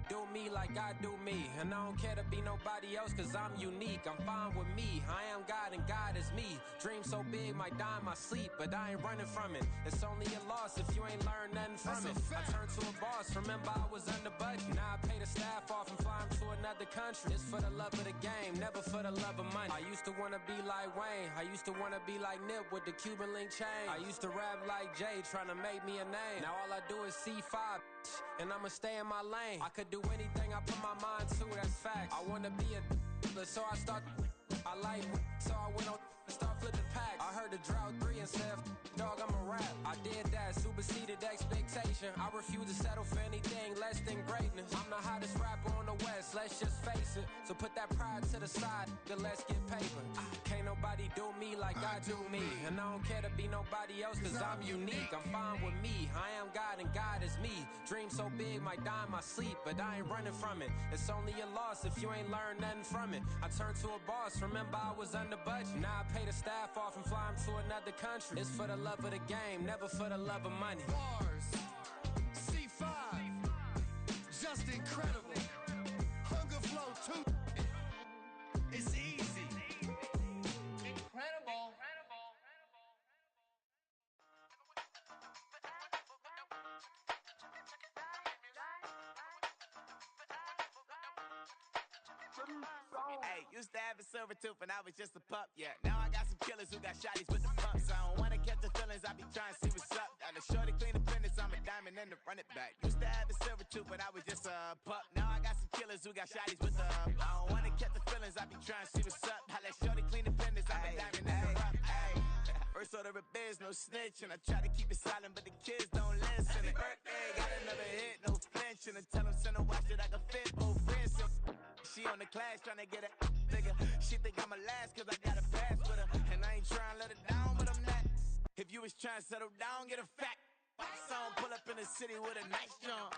Do me like I do me. And I don't care to be nobody else cause I'm unique. I'm fine with me. I am God and God is me. Dream so big might die in my sleep, but I ain't running from it. It's only a loss if you ain't learned nothing from it. I turned to a boss, remember I was under budget. Now I pay the staff off and fly them to another country. It's for the love of the game, never for the love of money. I used to wanna be like Wayne. I used to wanna be like Nip with the Cuban link chain. I used to rap like Jay, trying to make me a name. Now all I do is C5, and I'ma stay in my lane. I could do anything I put my mind to, that's facts. I wanna be a so I start. I like so I went on and start flipping packs. I heard the drought 3 and said, dog, I'm a rap. I did that, superseded expectation. I refuse to settle for anything less than greatness. I'm the hottest rapper on the West, let's just face it. So put that pride to the side, then let's get paper. Can't nobody do me like I do me. And I don't care to be nobody else cause I'm unique. I'm fine with me, I am God and God is me. Dream so big might die in my sleep, but I ain't running from it. It's only a loss if you ain't learned nothing from it. I turned to a boss, remember I was under budget. Now I pay the staff off and fly them to another country. It's for the love of the game, never for the love of money. Bars. C5. Just incredible. Hunger flow too. It's easy. Incredible. Hey, used to have a silver tooth and I was just a pup, yeah. Now I got some killers who got shotties with the pumps. I don't wanna catch the feelings, I be trying to see what's up. Got a shorty clean the fitness, I'm a diamond and to run it back. Used to have a silver tooth, but I was just a pup. Now I got some killers who got shotties with the I don't wanna catch the feelings, I be trying to see what's up. I let shorty clean the fitness, I'm a diamond and to rough. First order of biz, no snitching. I try to keep it silent, but the kids don't listen. Birthday, got another hit, no flinching. And tell them send a watch that I can fit both friends. She on the class trying to get a nigga. She think I'm a last cause I got a pass with her. And I ain't trying to let her down, but I'm not. If you was trying to settle down, get a fact. Song, pull up in the city with a nice jump.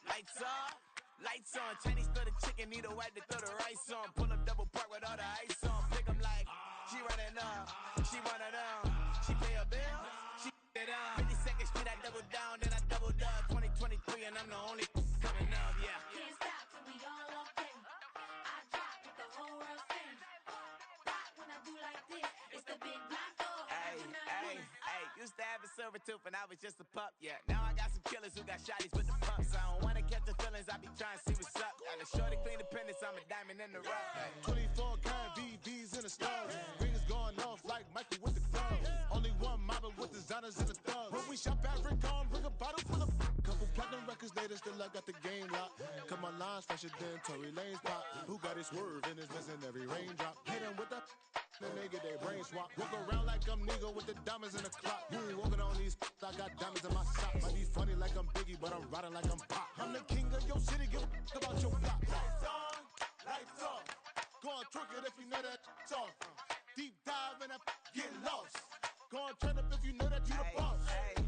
Lights off, lights on. Chinese throw the chicken, need a wipe to throw the rice on. Pull up double park with all the ice on. Pick 'em like, she running up, she one of them. She pay a bill, she it up. 52nd Street, I double down, then I doubled up. 2023, and I'm the only coming up, yeah. Can't stop till we all okay. used to have a silver tooth and I was just a pup, yeah. Now I got some killers who got shotties with the pumps. I don't wanna catch the feelings, I be trying to see what's up. Got a shorty clean the pendants, I'm a diamond in the rough. Hey. 24 karat VVs in the stove. Rings going off like Michael with the gloves. Only one mobbing with designers in the thugs. When we shop at Rick on, bring a bottle full of couple platinum records later, still I got the game locked. Cut my lines fresher than Tory Lane's pop. Who got his swerve and is missing every raindrop. Hit him with the then they get their brain swap. Walk around like I'm nigga with the diamonds in the clock. You ain't walking on these, I got diamonds in my sock. Might be funny like I'm Biggie, but I'm riding like I'm Pop. I'm the king of your city, give a about your block. Lights on, lights off. Go on, twerk it if you know that off. Deep dive and get lost. Go on, turn up if you know that you the boss. Hey,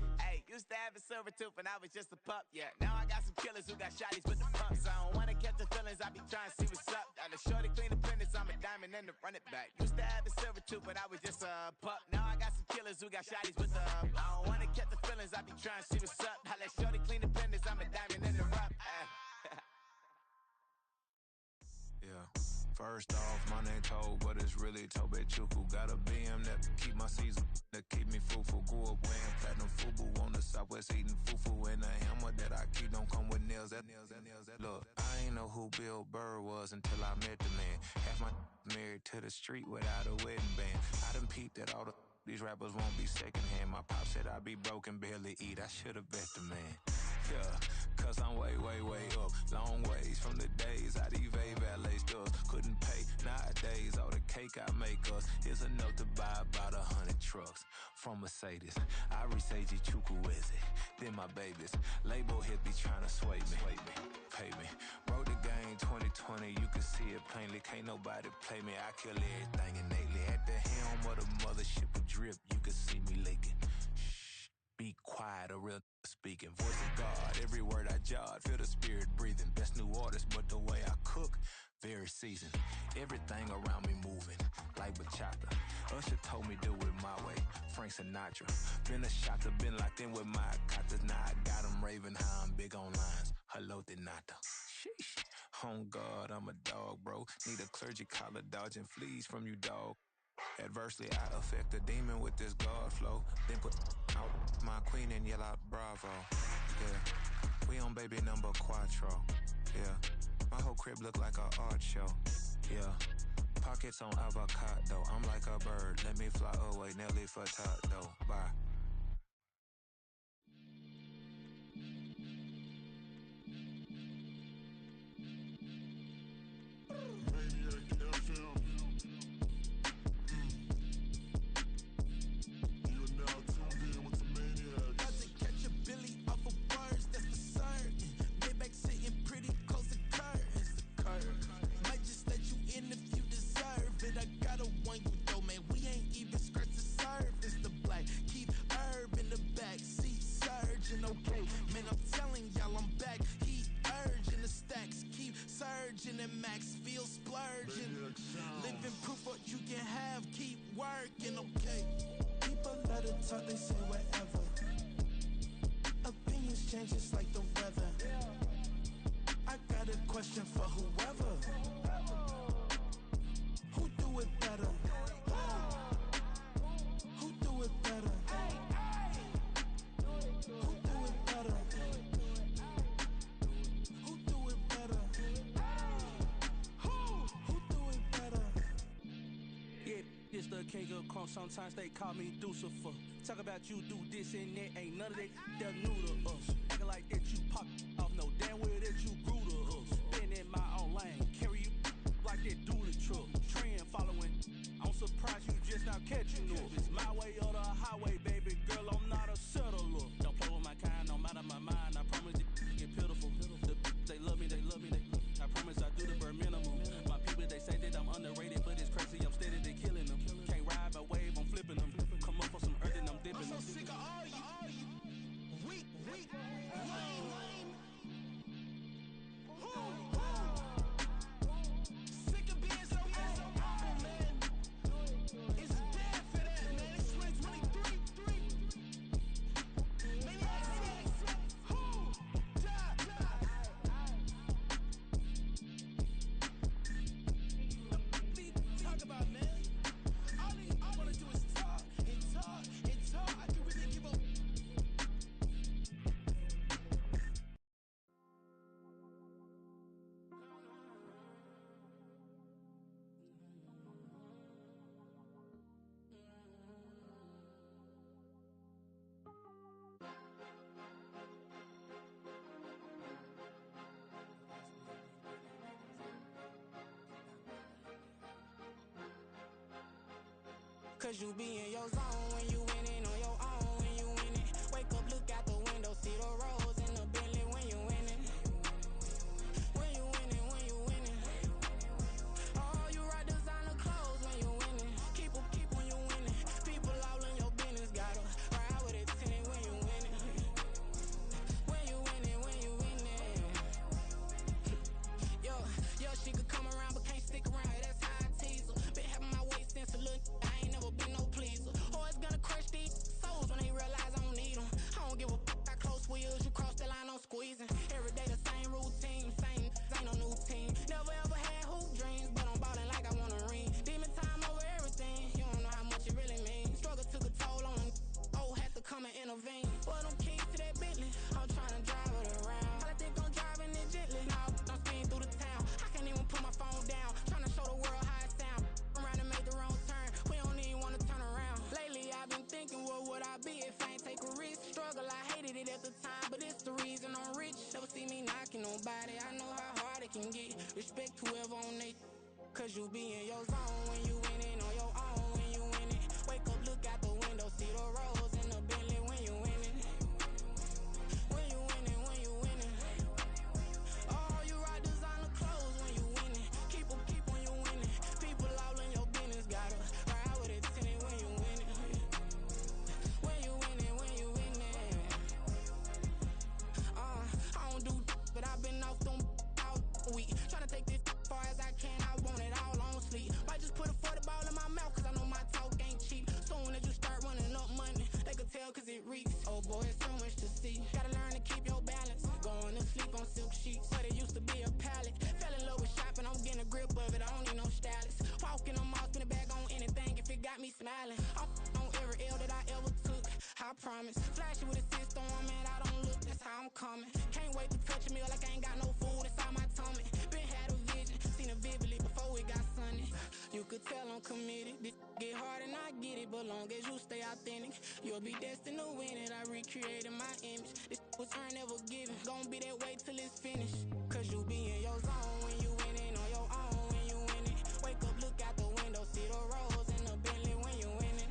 used to have a silver tooth and I was just a pup, yeah. Now I got some killers who got shotties with the pumps. I don't wanna catch the feelings, I be trying to see what's up. Got a shorty clean the pendants, I'm a diamond in the run it back. Used to have a silver tooth but I was just a pup. Now I got some killers who got shotties with the I don't wanna catch the feelings, I be trying to see what's up. I let shorty clean the pendants, I'm a diamond in the rough. Yeah. First off, my name Toe, but it's really Tobe Chuku. Got a BM that keep my season, that keep me fruitful. Grew up wearing platinum fubu on the southwest eating fufu. And the hammer that I keep don't come with nails. Look, I ain't know who Bill Burr was until I met the man. Half my married to the street without a wedding band. I done peeped at all these rappers won't be secondhand. My pop said I'd be broken, barely eat. I should've bet the man. Yeah, cause I'm way up. Long ways from the days I these valet stores couldn't pay. Nowadays, all the cake I make us is enough to buy about 100 trucks from Mercedes. I resage Chukwueze, then my babies. Label hit be trying to sway me, pay me. Wrote the game 2020, you can see it plainly. Can't nobody play me, I kill everything innately. At the helm of the mothership with drip, you can see me leaking. Shh, be quiet, a real speaking. Voice of God, every word I jot, feel the spirit breathing. Best new artist, but the way I cook, very seasoned. Everything around me moving, like bachata. Usher told me do it my way, Frank Sinatra. Been a shotter, been locked in with my katas. Now I got them raving how I'm big on lines. Hello, Denata. Sheesh. On God, I'm a dog, bro. Need a clergy collar, dodging fleas from you, dog. Adversely, I affect the demon with this God flow. Then put out my queen and yell out bravo. Yeah, we on baby number quattro. Yeah, my whole crib look like a art show. Yeah, pockets on avocado. I'm like a bird, let me fly away. Nelly Furtado, bye. Talk, they say whatever. Opinions change just like the weather. I got a question for whoever. Who do it better? Who do it better? Who do it better? Who do it better? Who do it better? Yeah, it's the king of crunk. Sometimes they call me Lucifer. Talk about you do this and that. Ain't none of that they're new to us. Acting like that you pop off. No damn well that you grew to us. Been in my own lane. Carry you like that dually truck. Trend following. I'm surprised you just now catching up. It's my way or the highway, baby girl. I'm not a settler. Don't play with my kind. I'm out of my mind. I promise it get pitiful. They love me, they love me, they love me. I promise I do the bare minimum. My people, they say that I'm underrated, but it's crazy. I'm steady, they killing them. Can't ride my wave, I'm flipping them. Come up for some earth and I'm dipping them. I'm so sick of all you weak, lame Cause you be in your zone when you winning on your own when you winning. Wake up, look out the window, see the rose in the Bentley when you winning. When you winning, when you winning. Oh, you rock designer clothes when you winning. Keep when you winning. People all in your business, gotta ride with it tinted when you winning. When you winning, when you winning. Yo, she could come around but can't stick around. Yeah, that's how I tease her. Been having my waist since a little. I ain't never been no pleaser. Always gonna crush these souls when they realize I don't need them. I don't give a I close wheels, you cross the line, I'm squeezing. Every day the same routine, same ain't no new team. Never ever had hoop dreams, but I'm ballin' like I want a ring. Demon time over everything, you don't know how much it really means. Struggle took a toll on them. Oh, had to come and intervene. Boy, them keys to that Bentley, I'm tryna drive it around. I think I'm driving it gently. Now I'm speeding through the town. I can't even put my phone down. Tryna show the world how it sound. Around and make the wrong turn. We don't even wanna turn around. Lately I've been thinking, what would I be if I ain't take a risk? Struggle, I hated it at the time, but it's the reason I'm rich. Never see me knocking nobody. I know how hard it can get. Respect whoever on they. Cause you be in your zone when you winning on your own when you winning. Wake up, look out the window, see the rose in the Bentley when you winning. When you winning, when you winning. Oh, you rock designer clothes when you winning. Keep when you winning. People all in your business, gotta ride with it tinted when you winning. When you winning, when you winning. I don't do but I've been off them all week. Tryna take this far as I can, I want it all on sleep. Might just put a 40 ball in my mouth, cause I know my talk ain't cheap. Soon as you start running up money, they could tell cause it reeks. Oh boy, it's so much to see. Gotta learn to keep your balance. Going to sleep on silk sheets, but it used to be a pallet. Fell in love with shopping, I'm getting a grip of it, I don't need no stylist. Walking on mouth, spin it back on anything if it got me smiling. I'm on every L that I ever took, I promise. Flashy with a system, man, I don't look, that's how I'm coming. Can't wait to touch a meal like I ain't got no food inside my tummy. Been had a vision, seen it vividly before it got sunny. You could tell I'm committed. This get hard and I get it, but long as you stay authentic, you'll be destined to win it. I recreated my image. This was earned, never given. Gonna be that way till it's finished. Cause you be in your zone when you winning on your own when you winning. Wake up, look out the window, see the rose in the Bentley when you winning.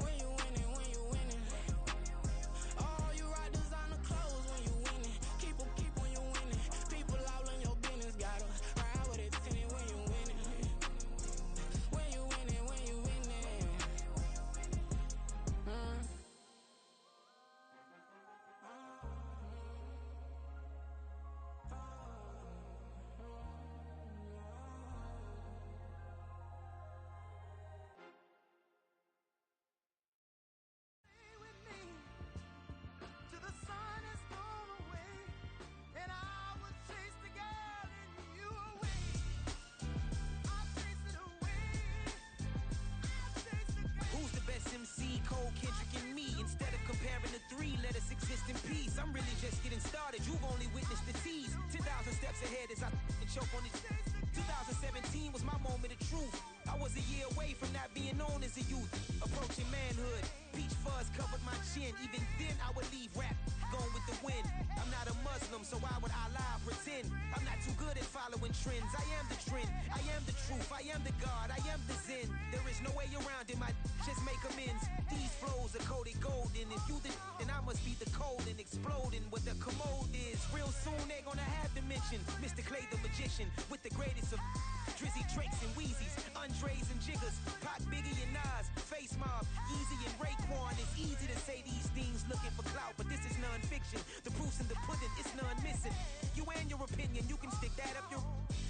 When you winning, when you winning. Oh, you rock designer clothes when you winning. Keep when you winning. People all in your business, gotta ride with it tinted when you winning. When you winning, when you winning. Till the sun is gone away, and I will chase the girl in you away. I'll chase it away. I'll chase the girl. Who's the best MC? Cole, Kendrick, and me. Instead of comparing the three, let us exist in peace. I'm really just getting started. You've only witnessed the tease. 10,000 steps ahead as I choke on it. 2017 was my moment of truth. I was a year away from not being known as a youth. Approaching manhood. Peach fuzz covered my chin. Even then I would leave rap going with the wind. I'm not a Muslim, so why would I lie or pretend? I'm not too good at following trends. I am the trend. I am the truth. I am the God. I am the Zen. There is no way around it. My just make amends. These flows are coated golden. If you the then I must be the cold and exploding what the commode is. Real soon they're gonna have to mention Mr. Clay the magician with the greatest of Drizzy, Drakes, and Wheezies, Andres and Jiggers, Pac, Biggie, and Nas, Face Mob, Easy and Raekwon. It's easy to say these things looking for clout, but this is non-fiction. The proof's in the pudding, it's none missing. You and your opinion, you can stick that up your...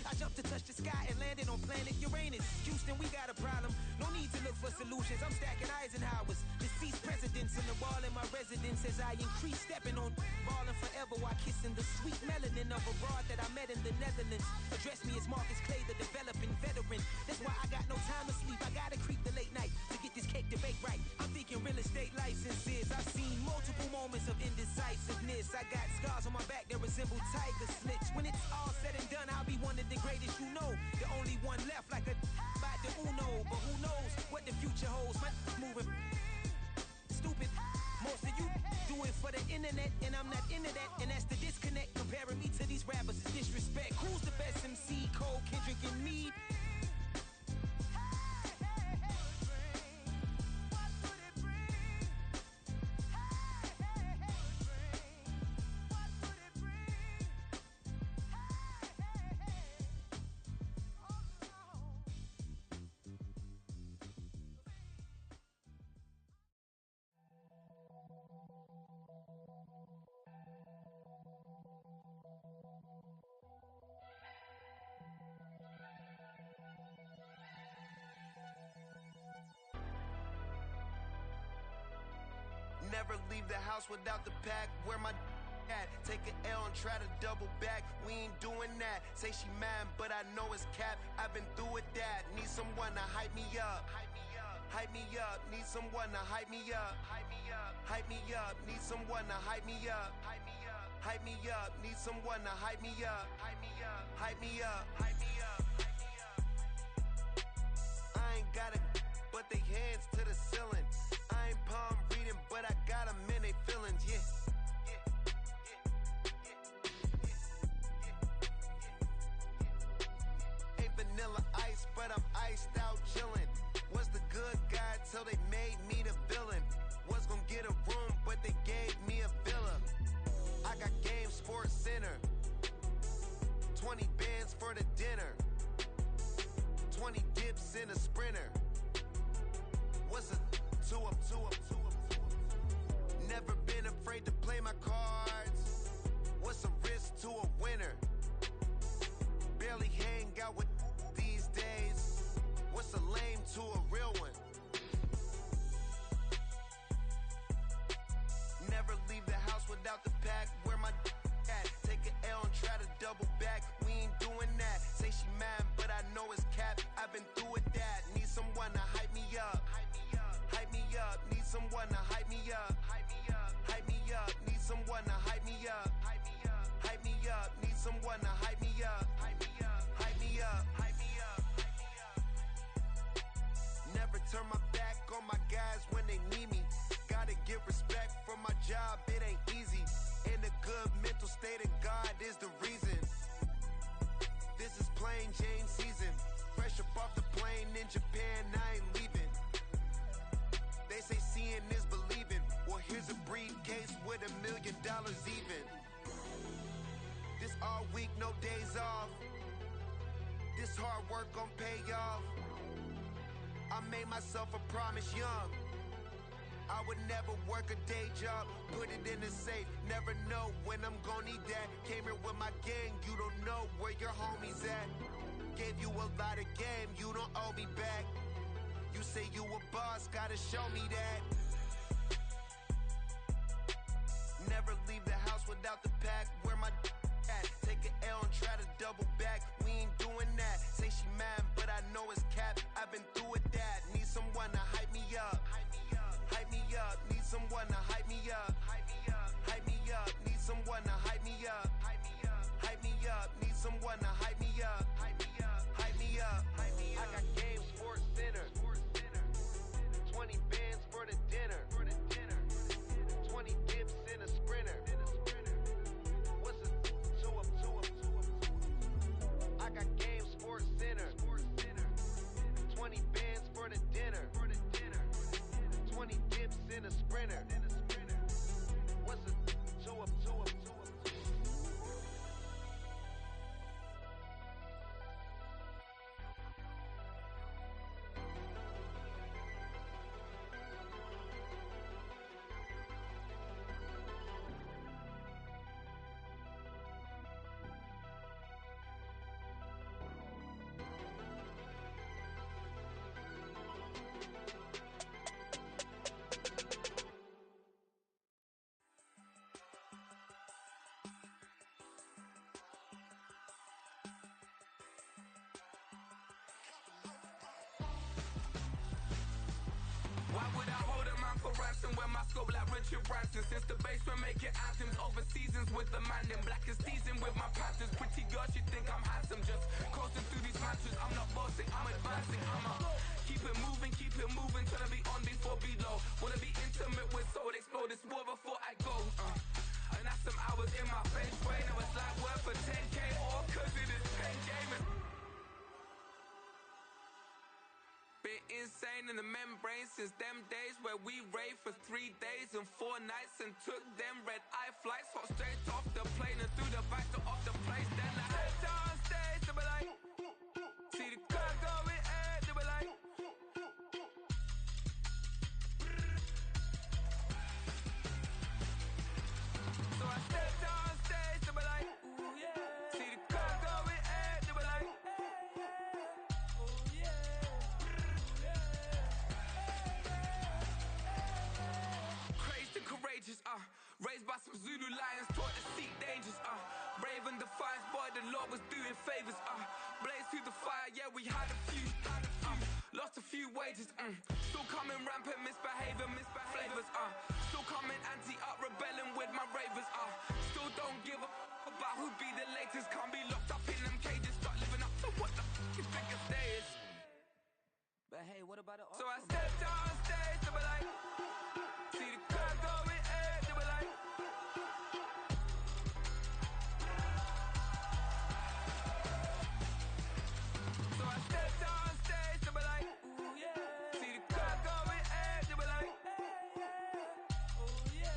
I jumped to touch the sky and landed on planet Uranus. Houston, we got a problem. No need to look for solutions. I'm stacking Eisenhowers. Deceased presidents in the wall in my residence as I increase stepping on ballin' forever while kissing the sweet melanin of a broad that I met in the Netherlands. Address me as Marcus Clay, the developing veteran. That's why I got no time to sleep. I gotta creep the late night to get this cake to bake right. I'm thinking real estate licenses. I've seen multiple moments of indecisiveness. I got scars on my back that resemble tiger slits. When it's all said and done, I'll be one of the greatest you know. The only one left like a by the Uno. But who knows what the future holds? My moving stupid. Most of you do it for the internet, and I'm not into that. And that's the disconnect. Comparing me to these rappers is disrespect. Who's the best MC? Cole, Kendrick, and me? Never leave the house without the pack. Where my at? Take an L and try to double back. We ain't doing that. Say she mad, but I know it's cap. I've been through with that. Need someone to hype me up. Hype me up. Need someone to hype me up. Hype me up. Hype me up. Need someone to hype me up. Hype me up. Hype me up. Need someone to hype me up. Hype me up. Hype me up. Hype me up. I ain't got it, but they hands to the ceiling. I ain't palm reading, but I got them in they feelings. Yeah. Ain't vanilla ice, but I'm iced out chillin'. Was the good guy till they made me the villain. Was gonna get a room, but they gave me a villa. I got Game Sports Center. 20 bands for the dinner. 20 dips in a sprinter. What's a 2 up, 2 up, 2 up, 2 up? Never been afraid to play my cards. What's a risk to a winner? Barely hang out with these days. What's a lame to a real one? Never leave the house without the pack. Where my at? Take an L and try to double back. We ain't doing that. Say she mad, but I know it's cap. I've been through with that. Need someone to hype me up. Hype me up. Need someone to hype me up. Hype me up. Hype me up. Need someone to hype me up. Hype me up. Hype me up. Need someone to hype me up. Hype me up. Hype me up. Hype me up. Never turn my back on my guys when they need me. Gotta give respect for my job, it ain't easy. In a good mental state of God is the reason. This is plain Jane season. Fresh up off the plane in Japan, I ain't leaving. They say seeing is believing. Well, here's a briefcase with $1 million even. This all week, no days off. This hard work gon' pay off. I made myself a promise young. I would never work a day job, put it in the safe. Never know when I'm gon' need that. Came here with my gang, you don't know where your homies at. Gave you a lot of game, you don't owe me back. You say you a boss, gotta show me that. Never leave the house without the pack. Where my at? Take an L and try to double back. We ain't doing that. Say she mad, but I know it's cap. I've been through with that. Need someone to hype me up. Hype me up. Need someone to hype me up. Hype me up. Hype me up. Need someone to hype me up. Hype me up. Hype me up. Need someone to hype me up. Hype me up. Hype me up. Hype me up. I got Game Sports Center. 20 bands for the dinner. 20 dips in a sprinter. What's a 2 up, 2 up, 2 up? I got Game Sports Center. 20 bands for the dinner. 20 dips in a sprinter. What's a 2 up, 2 up, 2 up? Why would I hold a man for ransom when my scope like Richard Branson? Since the basement making anthems over seasons with the man, then black is seasoned with my panthers. Pretty girl, she think I'm handsome, just coasting through these mantras. I'm not bossing, I'm advancing, keep it moving, trying to be on before below. Wanna be intimate with soul, explode this war before I go. And that's some hours in my feng shui. Now it's like work for 10K, all cause it is pen gaming. Been insane in the membrane since them days where we raved for 3 days and 4 nights and took them red eye flights, hot straight off the plane and through the back door of the place. Then I stepped on stage, they were like, see the car going ahead, they were like, so I stepped on stage, they were like, ooh yeah, see the car going ahead, they were like, ooh yeah. Crazy wages. Still coming rampant, misbehavior, flavors. Still coming anti-up, rebelling with my ravers. Still don't give a about who be the latest. Can't be locked up in them cages. Start living up to what the you think your day is. But hey, what about the So I stepped on stage, they were like, see the crowd going air, they were like. So I stepped on stage, they were like, ooh yeah. See the crowd going air, they were like, ooh yeah.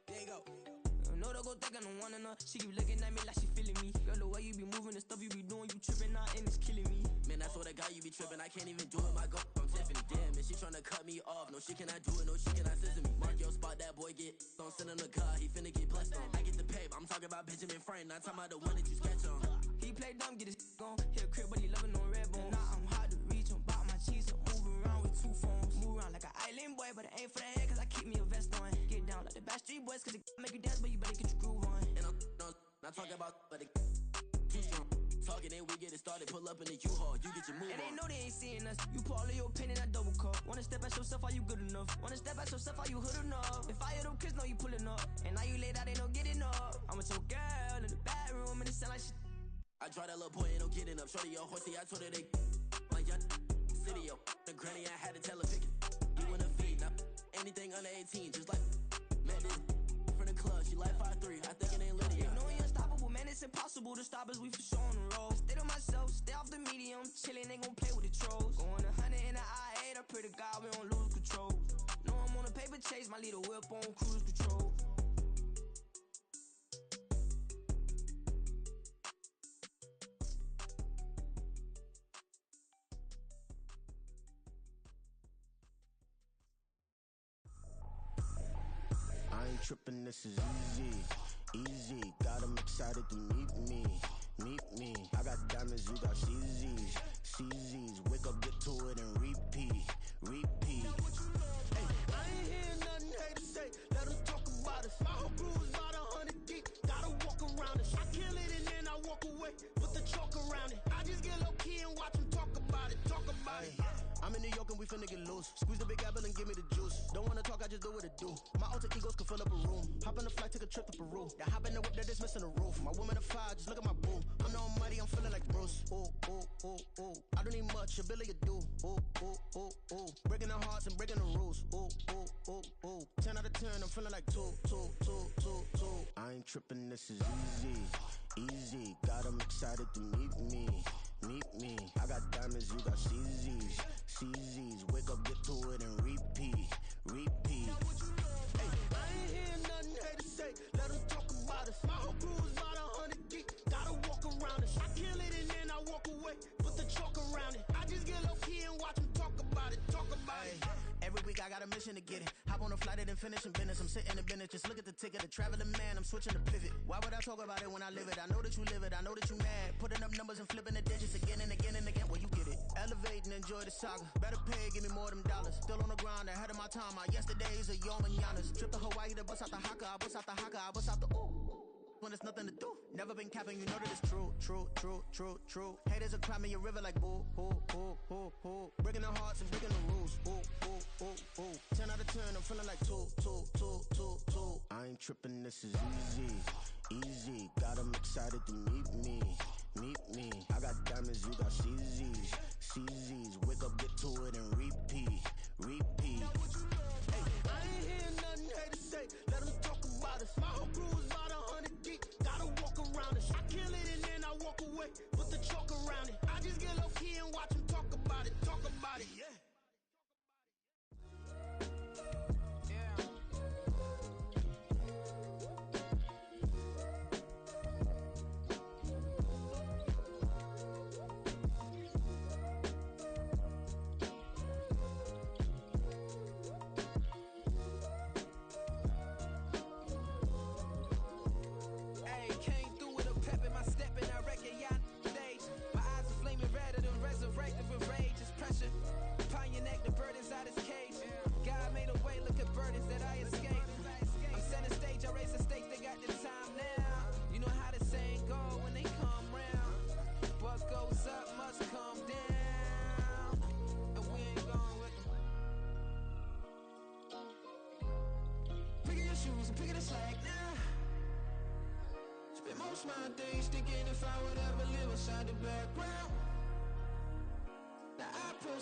There you go. No, don't go think I don't wanna know. She keep looking at me like she feeling me. Girl, the way you be moving, the stuff you be doing, you tripping out and it's killing me. Man, I swear to God, you be tripping. I can't even do it. My girl from Tiffany. Damn, and she tryna cut me off. No, she cannot do it. No, she cannot scissor me. Mark your spot, that boy get. Don't send him the car. He finna get blessed on. I get the pay, but I'm talking about Benjamin Franklin. Not talking about the one that you sketch on. He play dumb, get his on. Hit a crib, but he loving on red bone. Now I'm hard to reach, I'm bout my cheese. I'm moving around with two phones. Move around like an island boy, but it ain't for the head, cause I keep me a vest on. Get down like the Backstreet Boys, cause it make you dance, but you better get your groove on. And I'm not talking about, but it too strong. Talking, then we get it started. Pull up in the U-Haul. You get your move And they on. know they ain't seeing us. You put all of your pen in that double cup. Wanna step at yourself, are you good enough? Wanna step at yourself, are you hood enough? If I hear them kids, know you pulling up. And now you laid out, they don't get enough. I'm with your girl in the bedroom, and it sound like shit. I draw that little boy, ain't no getting up. Shorty, your horsey, I told her they my young city, yo. The granny, I had to tell her pick it. You in the feed, now anything under 18, just like met this from the club. She like 5'3", I think it ain't Lydia. You know we unstoppable, man, it's impossible to stop us, we for sure on the road. Stay to myself, stay off the medium, chillin', ain't gon' play with the trolls. Going 100 in the I-8, I pray to God we don't lose control. Know I'm on a paper chase, my little whip on cruise control. I ain't trippin', this is easy, easy. Got 'em excited to meet me, meet me. I got diamonds, you got CZs, CZs. Wake up, get to it and repeat, repeat. Hey, I ain't hearing nothing haters say. Let them talk about us. My whole crew is about 100 deep. Gotta walk around us. I kill it and then I walk away. Put the chalk around it. I just get low key and watch them talk about it. Talk about it. I'm in New York and we finna get loose. Squeeze the big apple and give me the juice. Don't wanna talk, I just do what it do. My alter egos can fill up a room. Hop on the flight, take a trip to Peru. That hop in the whip that is missing the roof. My woman a fire, just look at my boo. I'm no money, I'm feeling like Bruce. Ooh, ooh, ooh, ooh. I don't need much, ability to do. Ooh, ooh, ooh, ooh. Breaking the hearts and breaking the rules. Ooh, ooh, ooh, ooh. 10 out of 10, I'm feeling like 2, 2, 2, 2, 2. I ain't tripping, this is easy, easy. Got 'em excited to meet me, meet me. I got diamonds, you got CZs, CZs. Wake up, get to it and repeat, repeat. Hey, I ain't hearing nothing haters say. Let them talk about us. My whole crew is about 100 deep. Gotta walk around us. I kill it and then I walk away. Put the chalk around it. I just get low key and watch them talk about it. Talk about it. Every week I got a mission to get it. Hop on a flight and then finish in business. I'm sitting in business, just look at the ticket. A traveling man, I'm switching to pivot. Why would I talk about it when I live it? I know that you live it, I know that you mad. Putting up numbers and flipping the digits again and again and again. Well, you get it. Elevate and enjoy the saga. Better pay, give me more them dollars. Still on the grind, ahead of my time. My yesterdays are your mananas. Trip to Hawaii to bust out the haka. I bust out the haka, I bust out the ooh. When there's nothing to do. Never been capping, you know that it's true, true, true, true, true. Haters are climbing your river like boo, boo, boo, boo, boo. Breaking the hearts and breaking the rules. Ooh, ooh, ooh, ooh. 10 out of 10, I'm feeling like 2, 2, 2, 2, 2. I ain't tripping, this is easy, easy. Got 'em excited to meet me, meet me. I got diamonds, you got CZs, CZs. Wake up, get to it and repeat, repeat. Hey, I ain't hearing nothing haters say. Let them talk about us. My whole crew is about 100 deep. Gotta walk around us. I kill it and then I walk away. Put the chalk around it. I just get low key and watch them talk about it. Talk about it. Yeah.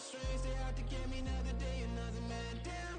strings, they out to get me another day, another man down.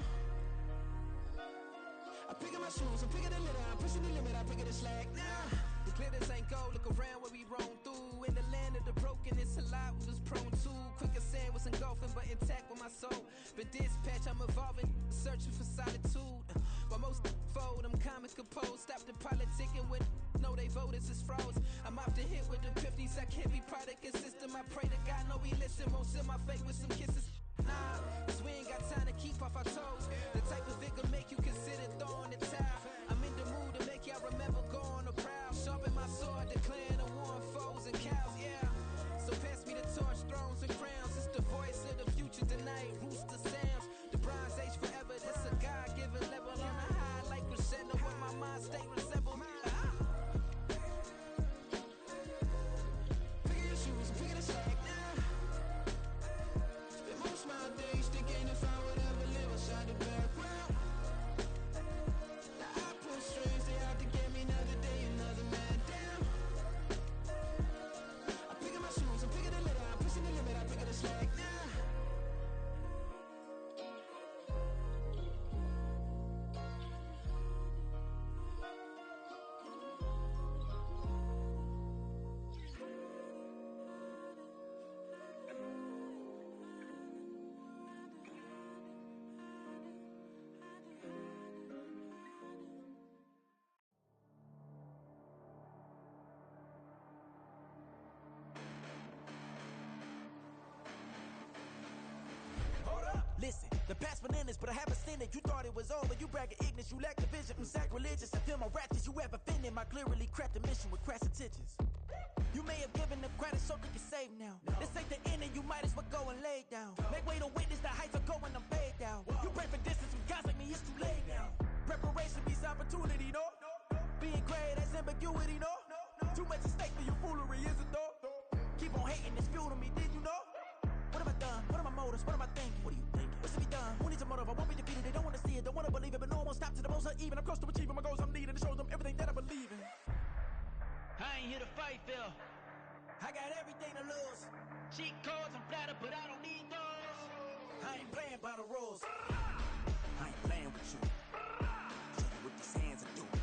I pick up my shoes, I'm picking the litter, I'm pushing the limit, I pick up the slack now. The glitters ain't gold, look around where we roam through. In the land of the broken, it's a lot we was prone to. Quicker sand was engulfing, but intact with my soul. Been dispatched, I'm evolving, searching for solitude. While most fold, I'm comic composed. Stop the politicking when know they voters is frauds. I'm off the hit with the 50s, I can't be product and system. I pray to God, no we listen, won't send my fate with some kisses. Nah, cause we ain't got time to keep off our toes. The type of vigor make you consider throwing the towel. I'm in the mood to make y'all remember going the proud. Sharpen my sword, declaring the war on foes and cows, yeah. So pass me the torch, thrones and crowns. It's the voice of the future tonight, rooster sounds. The Bronze Age forever, this a God-given level. On a high like crescendo, with my mind state resemble. Pick your shoes, pick the slack now. Spend most of my days thinking if I would ever live inside the background. Now I pull strings, they out to get me another day, another man down. I pick up my shoes, I'm picking the litter, I'm pushing the limit, I pick up the slack now. Listen, the past bananas, but I haven't seen it. You thought it was over, you bragging ignorance, you lack the vision. I'm sacrilegious, I feel my ratchets, you have offended my clearly crafted mission with crass intentions. You may have given the credit so you can save now. This ain't the end and you might as well go and lay down. Make way to witness the heights are going, I'm paid down. You pray for distance with guys like me, it's too late now. Preparation means opportunity, no? Being great, that's ambiguity, no? Too much at stake for your foolery, is it though? Keep on hating, it's fuel to me, did you know? What have I done? What are my motives? What am I thinking? What are you thinking? What's to be done? Who needs a motive? I won't be defeated. They don't want to see it, don't want to believe it, but no one will stop to the most even. I'm close to achieving my goals. I'm needing to show them everything that I believe in. I ain't here to fight, Phil. I got everything to lose. Cheat codes, I'm flattered, but I don't need those. I ain't playing by the rules. I ain't playing with you. Show you what these hands are doing.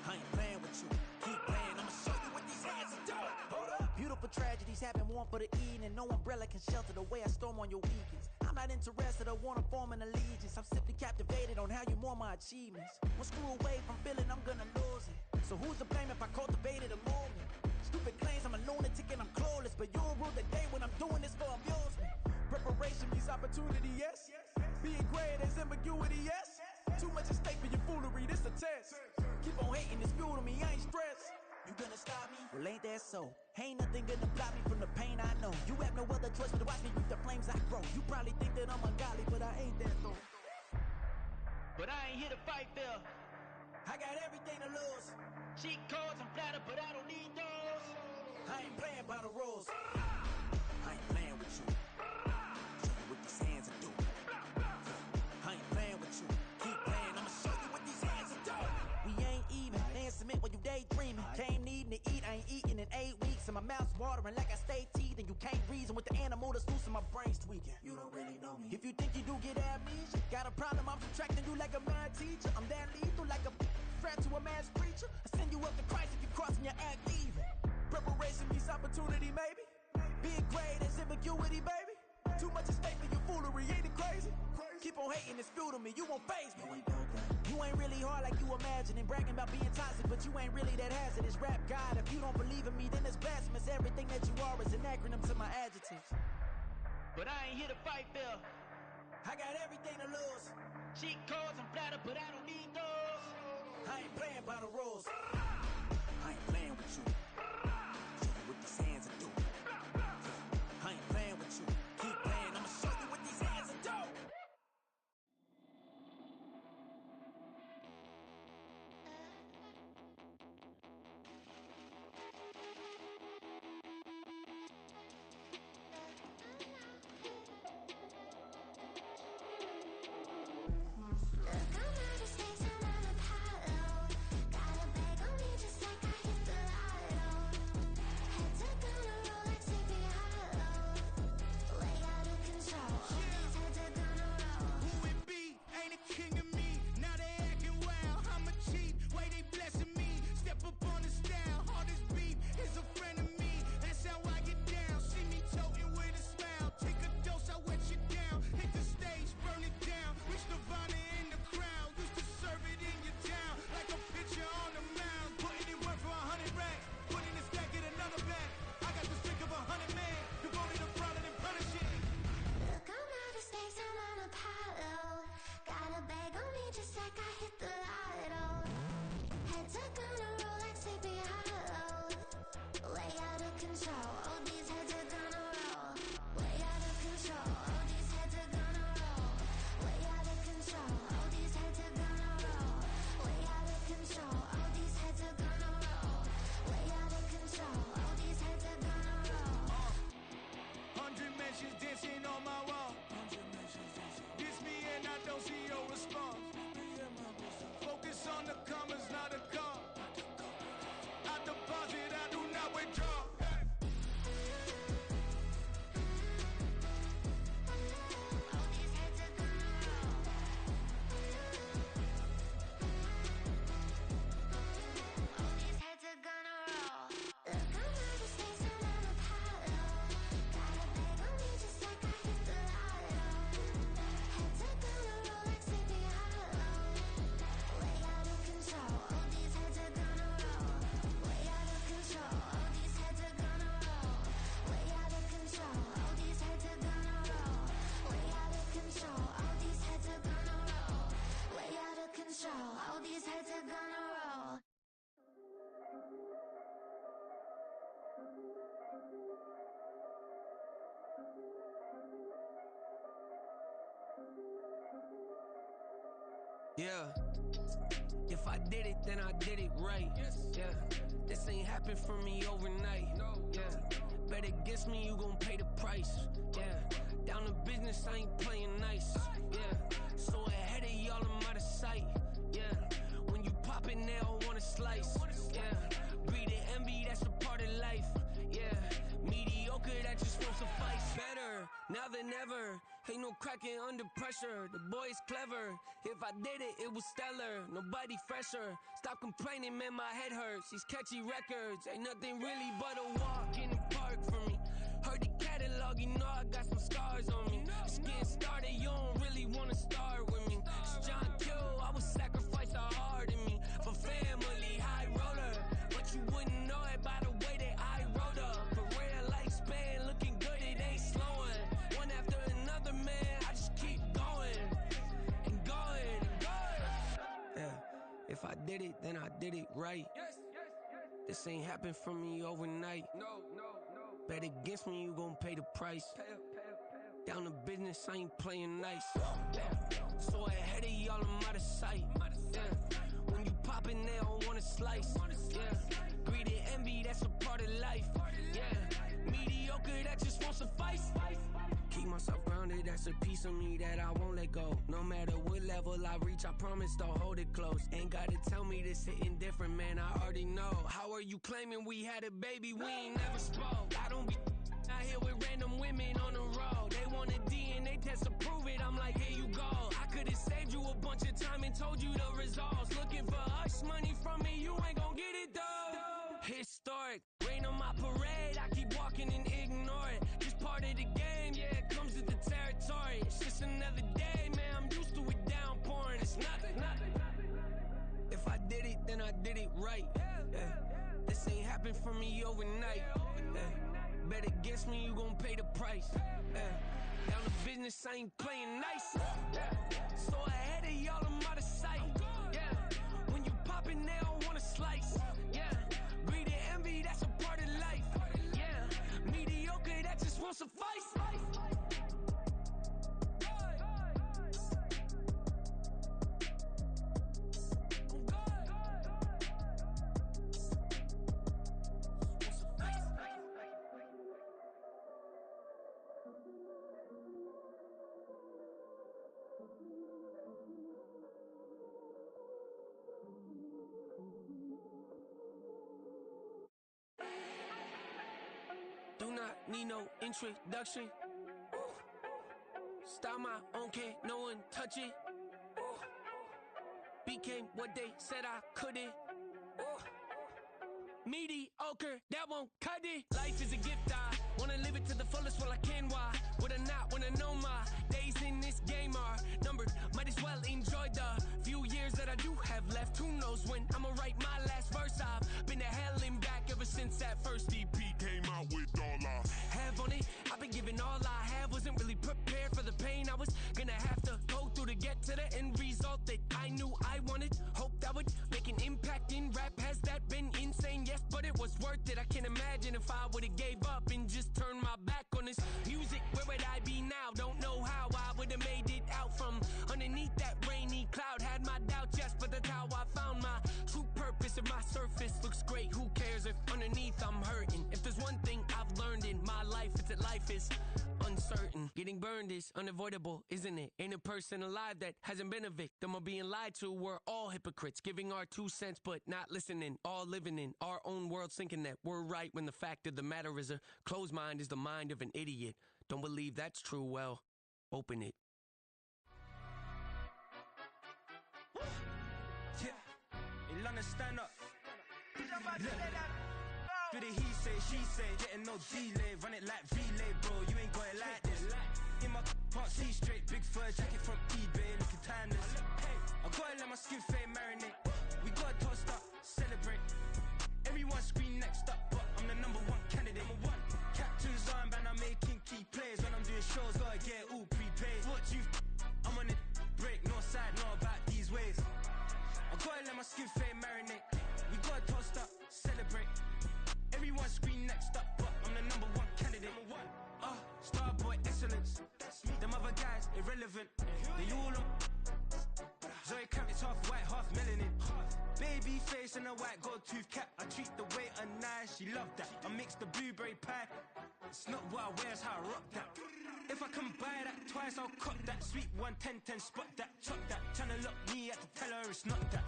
I ain't playing with you. Keep playing, I'ma show you what these hands are doing. Hold up. Beautiful tragedies happen, one for the eating, and no umbrella can shelter the way I storm on your weekends. I'm not interested, I wanna form an allegiance. I'm simply captivated on how you more my achievements. One screw away from feeling I'm gonna lose it. So who's to blame if I cultivated a movement? Stupid claims I'm a lunatic and I'm clueless, but you'll rule the day when I'm doing this for amusement. Preparation means opportunity, yes. Being great as ambiguity, yes. Too much at stake for your foolery, this a test. Keep on hating, it's fuel to me, I ain't stressed. You gonna stop me? Well, ain't that so? Ain't nothing gonna block me from the pain I know. You have no other choice but to watch me reap the flames I grow. You probably think that I'm ungodly, but I ain't that though. But I ain't here to fight, Phil. I got everything to lose. Cheat codes, I'm flattered, but I don't need those. I ain't playing by the rules. I ain't playing with you. Show you what these hands are doing. I ain't playing with you. Keep playing, I'ma show you what these hands are doing. We ain't even. Dance submit when you daydreaming. Came needing to eat, I ain't eating in 8 weeks. And my mouth's watering like I stay teeth. And you can't reason with the animal that's loose and my brain's tweaking. You don't really know me. If you think you do get amnesia, got a problem, I'm subtracting you like a mad teacher. I'm that lethal like a threat to a mass preacher. I send you up to Christ if you crossing your act evil. Preparation means opportunity, maybe. Being great as ambiguity, baby. Too much at stake for your foolery, ain't it crazy? Keep on hating, it's fuel to me, you won't faze me. You ain't really hard like you imagine and bragging about being toxic, but you ain't really that hazardous. Rap God, if you don't believe in me, then it's blasphemous. Everything that you are is an acronym to my adjectives. But I ain't here to fight, Phil. I got everything to lose. Cheat codes, I'm flattered, but I don't need those. I ain't playing by the rules. I ain't playing with you. Show you what these hands are doing. I ain't playing with you. Keep playing, I'ma show you what these hands are doing. Just takes another pile. Got a bag on me just like I hit the lotto. control. All these heads are gonna roll. Way out of control. All these heads are gonna roll. Way out of control. All these heads are gonna roll. Way out of control. All these heads are gonna roll. Way out of control. All these heads are gonna roll. 100 mentions dancing on my wall. Diss me and I don't see your response. Focus on the commas, not the call. I deposit, I do not withdraw. All these heads are gonna roll. All these heads are gonna roll. Look, I'm out of space and I'm Apollo. Got a bag on me just like I hit the lotto. Heads are gonna roll like Sleepy Hollow. Way out of control. All these heads are gonna roll. Way out of control. All these heads are gonna roll. Way out of control. All these heads are gonna roll. Way out of control. All these heads are gonna roll. Way out of control. All these heads are gonna roll. Yeah. If I did it, then I did it right. Yeah. This ain't happened for me overnight. Yeah. Bet against me, you gon' pay the price. Yeah. Down to business, I ain't playing nice. Yeah. So ahead of y'all, I'm out of sight. Yeah. When you pop it, they all wanna slice. Yeah. Breed the envy, that's a part of life. Yeah. Mediocre, that just won't suffice. Better now than ever. Ain't no cracking under pressure. The boy's clever. If I did it, it was stellar. Nobody fresher. Stop complaining, man, my head hurts. These catchy records ain't nothing really but a walk in the park for me. Heard the catalog, you know I got some scars on me. It's getting started, you don't really wanna start with me. It's John Q, I would sacrifice a heart in me for family, high roller. But you wouldn't know it by the way that I wrote up. Career lifespan looking good, it ain't slowing. One after another, man, I just keep going and going and going. Yeah, if I did it, then I did it right. This ain't happened for me overnight. Bet against me, you gon' pay the price. Down to business, I ain't playing nice. So ahead of y'all, I'm out of sight. Yeah. When you poppin', they don't wanna slice. Yeah. Greed and envy, that's a part of life. Yeah. Mediocre, that just won't suffice. Keep myself grounded, that's a piece of me that I won't let go. No matter what level I reach, I promise don't hold it close. Ain't gotta tell me this hitting different, man, I already know. How are you claiming we had a baby, we ain't never spoke? I don't be out here with random women on the road. They want a DNA test to prove it, I'm like, here you go. I could've saved you a bunch of time and told you the results. Looking for hush money from me, you ain't gon' get it though. Historic, rain on my parade, I keep walking and ignore it. Just part of the game, yeah, it comes with the territory. It's just another day, man, I'm used to it downpouring. It's nothing. If I did it, then I did it right. Yeah. This ain't happened for me overnight. Yeah. Bet against me, you gon' pay the price. Yeah. Down to business, I ain't playing nice. Yeah. So ahead of y'all, I'm out of sight. Yeah. When you poppin', they don't wanna slice. Yeah. Greed and envy, that's a part of life. Yeah. Mediocre, that just won't suffice. Do not need no introduction. Style my own, can't no one touch it. Became what they said I couldn't. Mediocre, that won't cut it. Life is a gift, I wanna live it to the fullest while I can. Why would I not wanna know my days in this game are numbered? Might as well enjoy the few years that I do have left. Who knows when I'ma write my last verse? I've been to hell and back ever since that first EP came out with all I have on it. I've been giving all I have, wasn't really prepared for the pain I was gonna have to go through to get to the end result that I knew I wanted. Hope that would make an impact in rap. Has that been insane? Yes, but it was worth it. I can't imagine a if I would've gave up and just turned my back on this music, where would I be now? Don't know how I would've made it out from underneath that rainy cloud. Had my doubts, yes, but that's how I found my true purpose. If my surface looks great, who cares if underneath I'm hurting? If there's one thing I've learned in my life, it's that life is uncertain. Getting burned is unavoidable, isn't it? Ain't a person alive that hasn't been a victim of being lied to. We're all hypocrites, giving our 2 cents but not listening, all living in our own world, thinking that we're right when the fact of the matter is a closed mind is the mind of an idiot. Don't believe that's true? Well, open it. Yeah, in London, stand up. Do the he say, she say, getting no delay, run it like relay, bro, you ain't got it like this. In my can't see straight, big fur jacket from eBay, looking timeless. I gotta let my skin fade marinate. We gotta toast up, celebrate. Everyone scream next up, but I'm the #1 candidate. Captain's armband, I'm making key plays. When I'm doing shows, gotta get all prepaid. What you I'm on it, break, no side, no about these ways. I gotta let my skin fade marinate. We gotta toast up, celebrate. Everyone scream next up, but I'm the #1 candidate. Starboy excellence. Them other guys irrelevant. They all on. Zoe Kravitz half white, half melanin. Baby face and a white gold tooth cap. I treat the waiter nice, she love that. I mix the blueberry pie. It's not what I wear, it's how I rock that. If I can buy that twice, I'll cut that. Sweet 110, spot that, chop that. Tryna lock me, I have to tell her it's not that.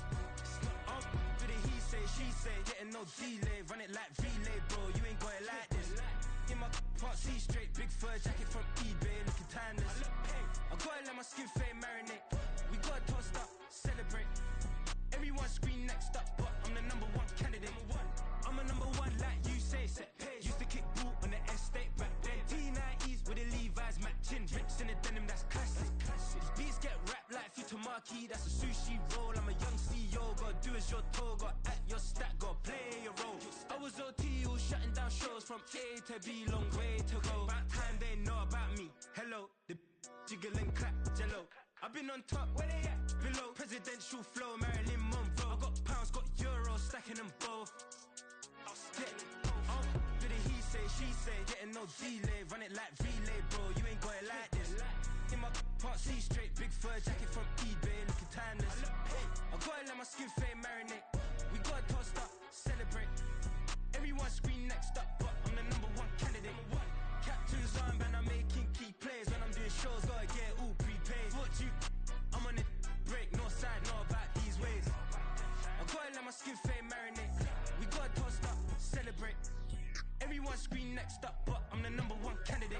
Do the he say, she say, getting no delay, run it like relay, bro, you ain't got it like this. In my can't see straight, big fur jacket from eBay, looking timeless. I gotta let my skin fade marinate. We gotta toast up, celebrate. Everyone scream next up, but I'm the #1 candidate. I'm a #1 like you say, set page. Used to kick boot on the estate back then. T90s with the Levi's matching, rips in the denim, that's classic. These beats get wrapped like futamaki, that's a sushi roll. I'm a young CEO, gotta do as you're told, gotta act your stat, gotta play your role. I was OT, all shutting down shows from A to B, long way to go. About time they know about me. Hello, the jiggle and clap, jello. I've been on top, where they at? Below, presidential flow, Marilyn Monroe. I got pounds, got euros, stacking them both. Do the he say, she say, getting no delay, run it like relay, bro, you ain't got it like this. In my can't see straight, big fur jacket from eBay, looking timeless. I gotta let my skin fade marinate. We gotta toast up, celebrate. Everyone scream next up, but I'm the #1 candidate. Captain's armband, I'm making key plays. When I'm doing shows, gotta get all prepaid. What you I'm on it, break, no side, no about these ways. I gotta let my skin fade marinate. We gotta toast up, celebrate. Everyone scream next up, but I'm the #1 candidate.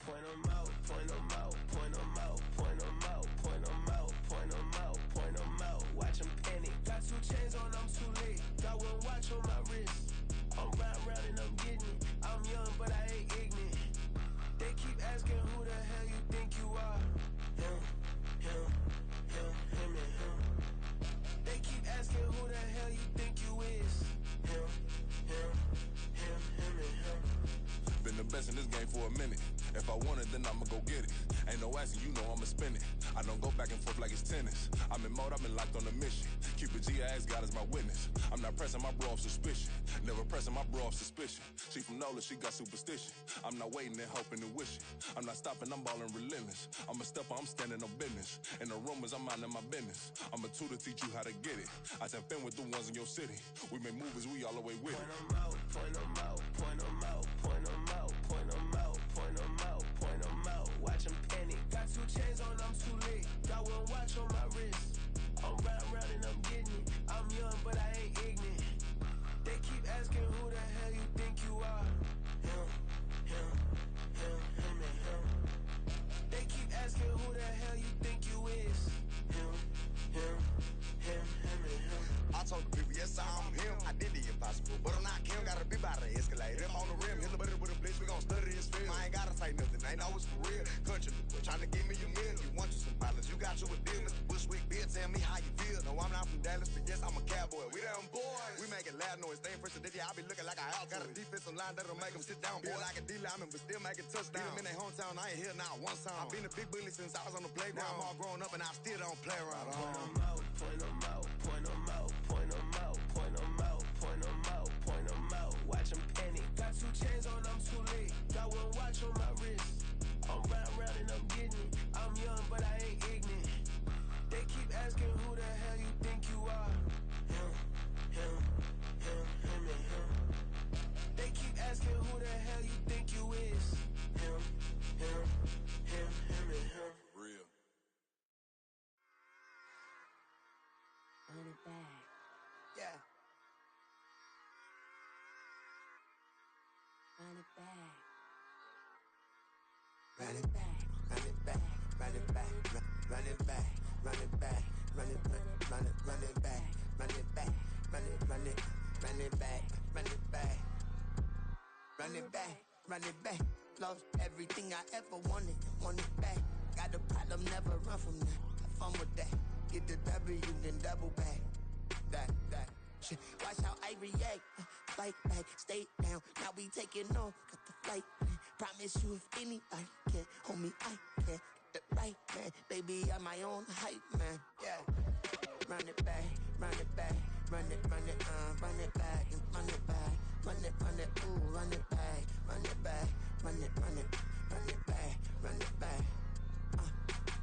Point 'em out, point 'em out, point 'em out, point 'em out, point 'em out, point 'em out, point 'em out. Watch 'em panic. Got 2 chains on, I'm too late. Got 1 watch on my wrist. I'm round and I'm getting it. I'm young, but I ain't ignorant. They keep asking who the hell you think you are. Him, him, him, him, and him. They keep asking who the hell you think you is. Him, him, him, him, and him. Been the best in this game for a minute. If I want it, then I'ma go get it. Ain't no asking, you know I'ma spin it. I don't go back and forth like it's tennis. I'm in mode, I've been locked on a mission. Cupid G, I ask God as my witness. I'm not pressing my bro off suspicion. Never pressing my bro off suspicion. She from Nola, she got superstition. I'm not waiting and hoping and wishing. I'm not stopping, I'm balling relentless. I'm a stepper, I'm standing on business. In the rumors, I'm minding my business. I'm a tutor, teach you how to get it. I tap in with the ones in your city. We make movies, we all the way with it. Point 'em out, point 'em out, point 'em out, point 'em out, point 'em out, point 'em out, point 'em out. Watch 'em panic. Got 2 chains on, I'm too late. Got 1 watch on my wrist. I'm round and I'm getting it. I'm young, but I ain't ignorant. They keep asking who the hell you think you are. Him, him, him, him, and him. They keep asking who the hell you think you is. Him, him, him, him, and him. I told the people, yes, I'm him. I did the impossible, but I'm not Kim. Gotta be by the escalator. On the rim, hit the Dallas, but yes, I'm a cowboy. We them boys. We making loud noise. Staying fresh to this, yeah, I be looking like a house. Got a defensive line that'll make them sit down. Feel like a D lineman, but still making touchdowns. Beat them in their hometown, I ain't here now one time. I've been a big bully since I was on the playground. Now I'm all grown up and I still don't play around. Point 'em out, point 'em out, point 'em out, point 'em out, point 'em out, point 'em out, point 'em out. Watch 'em panic. Got 2 chains on, I'm too late. Got 1 watch on my wrist. I'm round and I'm getting it. I'm young, but I ain't ignorant. They keep asking who the hell you think you are. Him, him, him, him, and him. They keep asking who the hell you think you is. Him, him, him, him, and him. Real. Run it back. Yeah. Run it back. Run it back, run it back, run it back, run it back, run it back, run it, run it, run it, run it back, run it back, run it, run it, run it back, run it back, run it back, run it back. Lost everything I ever wanted, want it back. Got a problem, never run from that. Have fun with that. Get the W, then double back. That. Shit. Watch how I react. Fight back, stay down. Now we taking off. Got the flight plan. Promise you if anybody can, homie, I can. Get the right man. Baby, I'm my own hype man. Yeah. Run it back, run it back. Run it, run it, run it back. And run it back. Run it, ooh, run it back. Run it back. Run it, run it, run it back. Run it back.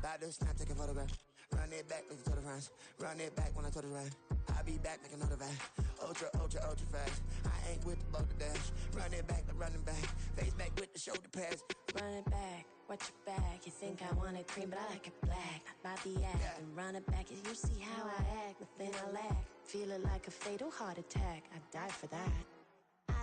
About to snap, take a photograph. Run it back, make it to the friends. Run it back when I told it right. I'll be back, make another back. Ultra, ultra, ultra fast. I ain't with the boulder dash. Run it back, running back. Face back with the shoulder pads. Run it back, watch your back. You think I want it cream, but I like it black. Not by the act. And run it back, you see how I act. Nothing I lack. Feel it like a fatal heart attack. I'd die for that. I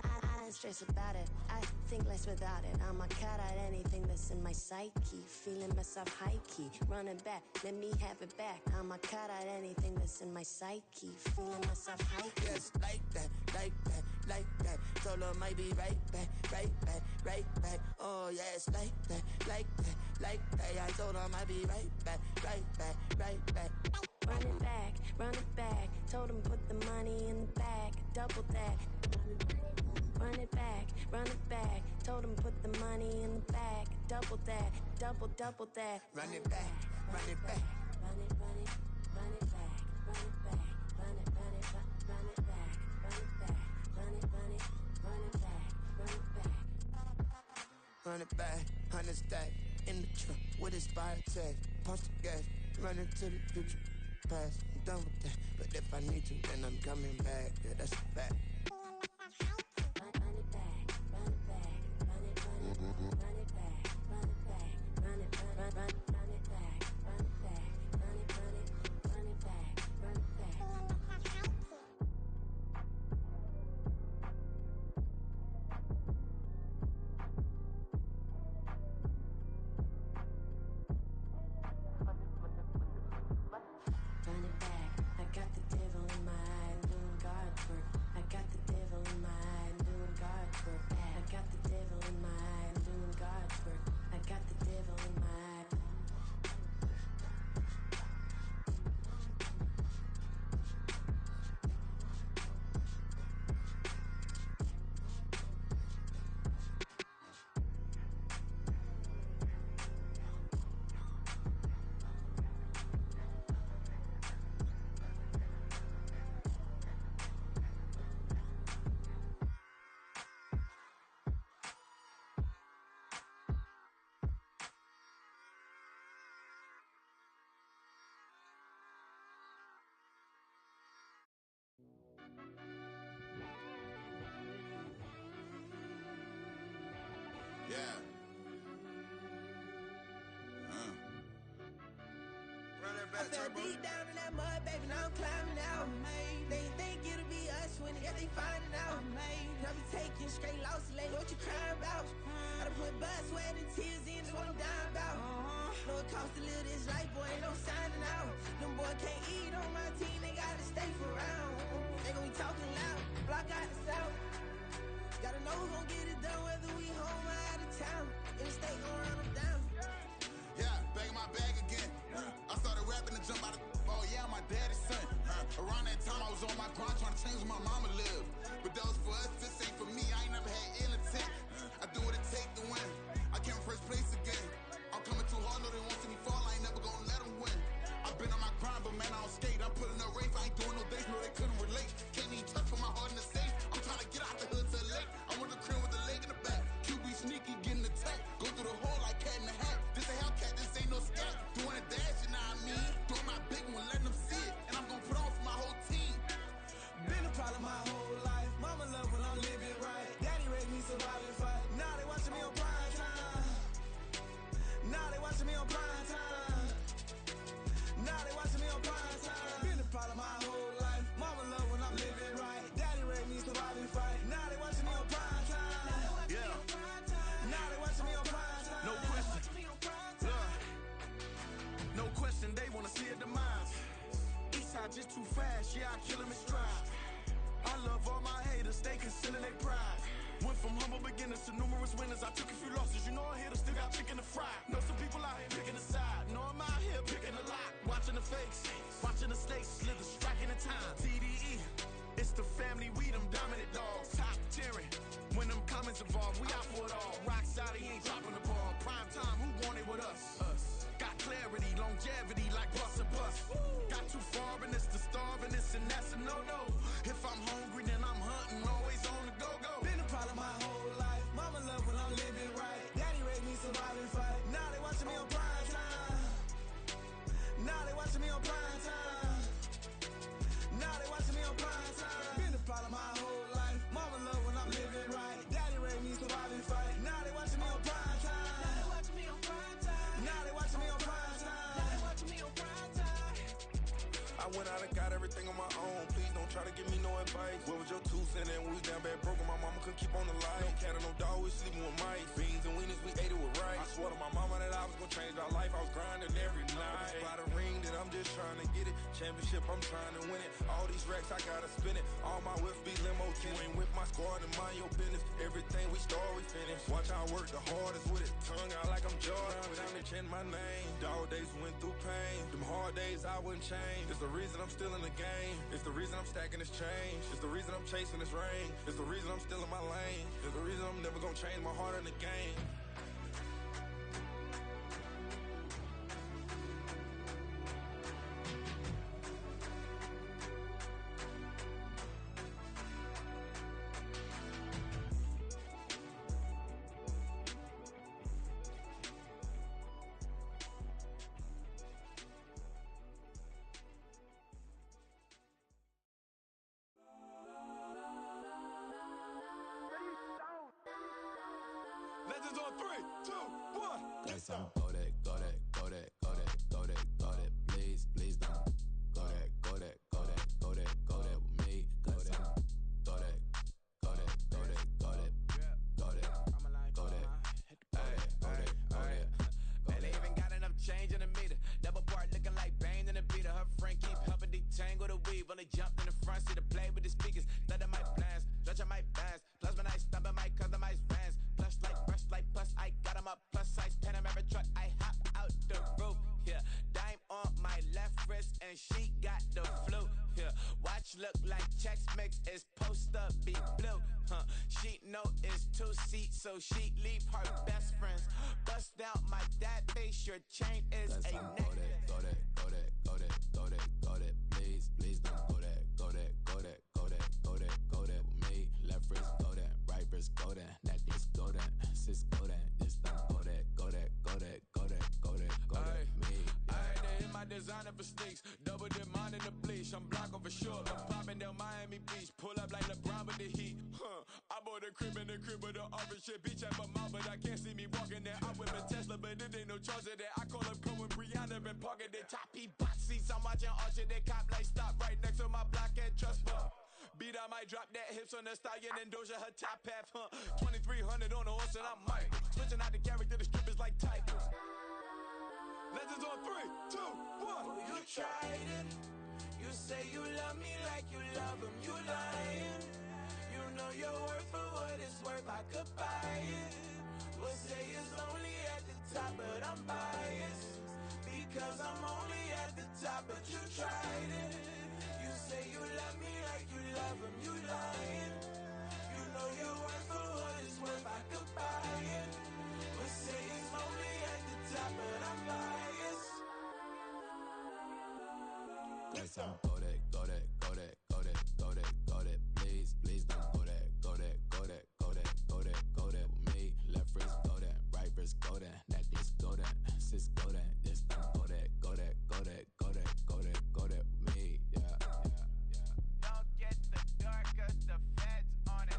don't stress about it. I think less without it. I'ma cut out anything that's in my psyche. Feeling myself high key. Running back, let me have it back. I'ma cut out anything that's in my psyche. Feeling myself high key. Yes, like that, like that, like that. Told her might be right back, right back, right back. Oh yes, like that, like that, like that. I told her might be right back, right back, right back. Run it back, run it back. Told him put the money in the bag. Double that. Run it back, run it back. Told him put the money in the bag. Double that, double that. Run it back, run it back. Run it, run it, run it back. Run it back, run it, run it, run it back. Run it back, run it, run it, run it back. Run it back. Run it back, 100 stack. In the truck with expired tag. Punch the gas, run into the future. Past, I'm done with that. But if I need to, then I'm coming back. Yeah, that's a fact. Run it back, run it back. Run it, run it, run it back. Run it back, run it, run it back. Run it back, run it, run it, run it back. Run it back. Run it back, I got the devil in my eye, I'm doing God's work. I got the devil in my eye, I'm doing God's work. I got the devil in my eye, I'm doing God's work. I got the devil in my eye. Yeah. Run that back, I fell Turbo. deep down in that mud, baby, now I'm climbing out. They think it'll be us when it, yeah, they finding out. I be taking straight losses, lady, what you crying about? I done put blood, sweat, and tears in, just what I'm dying about. Know it costs to live this life, boy, ain't no signing out. Them boy can't eat on my team, they gotta stay for round. They gon' be talking loud, block out the south. Gotta know who gon' get it done, whether we home or out of town. In the state, gon' run them down. Yeah, back in my bag again. I started rapping to jump out of. Oh yeah, I'm my daddy's son. Around my mama lived. But that was for us, this ain't for me. I ain't never had ill intent. I do what it take to win. I came first place again. I'm coming too hard, no they won't see me fall. I ain't never gonna let them win. I've been on my grind, but man, I don't skate. I'm putting up race, I ain't doing no dates, no they couldn't relate. Can't even touch with my heart in the safe. I'm trying to get out the hood to the lake. I want the crib with the leg in the back. QB sneaky, getting attacked. Go through the hole like cat in the hat. This a Hellcat, this ain't no scat. Doing a dash, you know what I mean? Doing my big one, letting them see it. And I'm gonna put on for my whole team. Been a problem my whole life. Mama love when I'm living right. Daddy raised me survive and fight. Now they watching me on prime time. Now they watching me on prime time. Now they watching me on prime time. Been a problem my whole life. Mama love when I'm living right. Daddy raised me survive and fight. Now they watching me on prime time. Yeah. Now they watching me on prime time. No question. Look. No question, they wanna see a demise. Eastside just too fast, yeah, I kill him in stride. I love all my haters, they consider they pride. Went from humble beginners to numerous winners. I took a few losses, you know I'm here to still got chicken to fry. Know some people out here picking a side. Know I'm out here picking a lot. Watching the fakes, watching the stakes, slither, striking the time. TDE, it's the family, we them dominant dogs. Top tiering, when them comments involved, we out for it all. Rock side, he ain't dropping the ball. Prime time, who want it with us? Got clarity, longevity, like bus and bus. Got too far and it's the starving, this and that's a no-no. If I'm hungry, then I'm hunting, always on the go-go. Been a problem my whole life. Mama love when I'm living right. Daddy raised me survive and fight. Now they watching me on prime time. Now they watching me on prime time. Now they watching me on prime time. Been a problem my whole life. Mama love when I'm living right. Daddy raised me survive and fight. Now they watching me on prime time. Now they watching me on prime time. Now they watching me on prime time. Now they watching me on prime time. I went out and got everything on my own. Please don't try to give me no advice. What was your 2 cents and we was down bad broke and my mama couldn't keep on the light. No cat and no dog, we sleeping with mice. Beans and weenies, we ate it with rice. I swore to my mama that I was gonna change our life. I was grinding every night. By the ring that I'm just trying to get it. Championship, I'm trying to win it. All these racks, I gotta spin it. All my whips be limo tinted. You ain't with my squad and mind your business. Everything we start, we finish. Watch I work the hardest with it. Tongue out like I'm Jordan. Time to change my name. Dog days went through pain. Them hard days I wouldn't change. It's the reason I'm still in the game. It's the reason I'm stacking this change. It's the reason I'm chasing this ring. It's the reason I'm still in my lane. It's the reason I'm never gonna change my heart in the game. Legends on 3, 2, 1. Guess I'm go that, go that, go that, go that, go that, go that. Please, please don't go that, go that, go that, go that, go that with me. Go that, go that, go that, go that, go that, go that, go that, go that. And they even got enough change in the meter. Double part looking like Bane in the beater. Her friend keep helping detangle the weave. Only jumped in the front seat to play with the speakers. Let them might blast, stretch I might fast. Plus when I stop it, might customize fans. Plus like brush like plus I got them up. Plus size Panamera truck, I hop out the roof. Yeah, dime on my left wrist and she got the flu. Yeah, watch look like Chex Mix is post up be blue. She know it's 2 seats, so she leave her best friends. Bust down my dad face, your chain is a necklace. Go that, go that, go that, go that, go that. Please, please don't go that, go that, go that, go that, go that, go that with me. Left wrist go that, right wrist go that, necklace go that, sis go that. Just don't go that, go that, go that, go that, go that, go that with me. I had to hit my designer for sneaks. Double dip mine in the bleach. I'm block over short. I'm popping down Miami Beach. Pull up like LeBron with the heat. I bought a crib in the crib with the orange shit. Beach at my mouth, but I can't see me walking there. I whip a Tesla, but it ain't no charge of that. I call up Cohen, Brianna, and parking the top. He box seats. I'm watching Archer. They cop like stop right next to my block and trust fund. Beat, I might drop that hips on the stallion and Doja her top half. 2300 on the horse and I'm Mike. Switching out the character, the strippers like Tigers. Legends on 3, 2, 1. You tried it. You say you love me like you love him. You lying. You know your worth for what it's worth. I could buy it. We'll say it's only at the top, but I'm biased. Because I'm only at the top, but you tried it. You say you love me like you love out from you lying. You know you're worth for what it's worth, I could buy it. But say it's only at the top, but I'm biased. Next time, go that, go that, go that, go that, go that, go that. Please, please don't go that, go that, go that, go that, go that, go that with me. Left wrist, go that, right wrist, go that, necklace, go that, sis, go that. This time, go that, go that, go that, go that, go that, go that with me. Yeah, yeah, yeah. Don't get the door, cause the feds on it.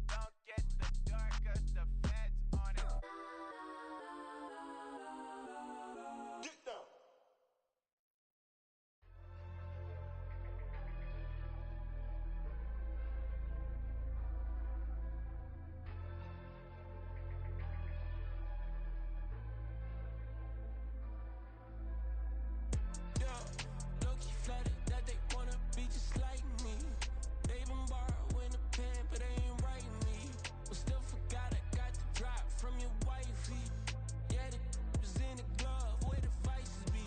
Don't get the door, cause the feds on it. Get down. Yeah, low-key flattered that they wanna be just like me. They been borrowing a pen, but they ain't writing me. But still forgot I got the drop from your wifey. Yeah, the was in the glove, where the vices be.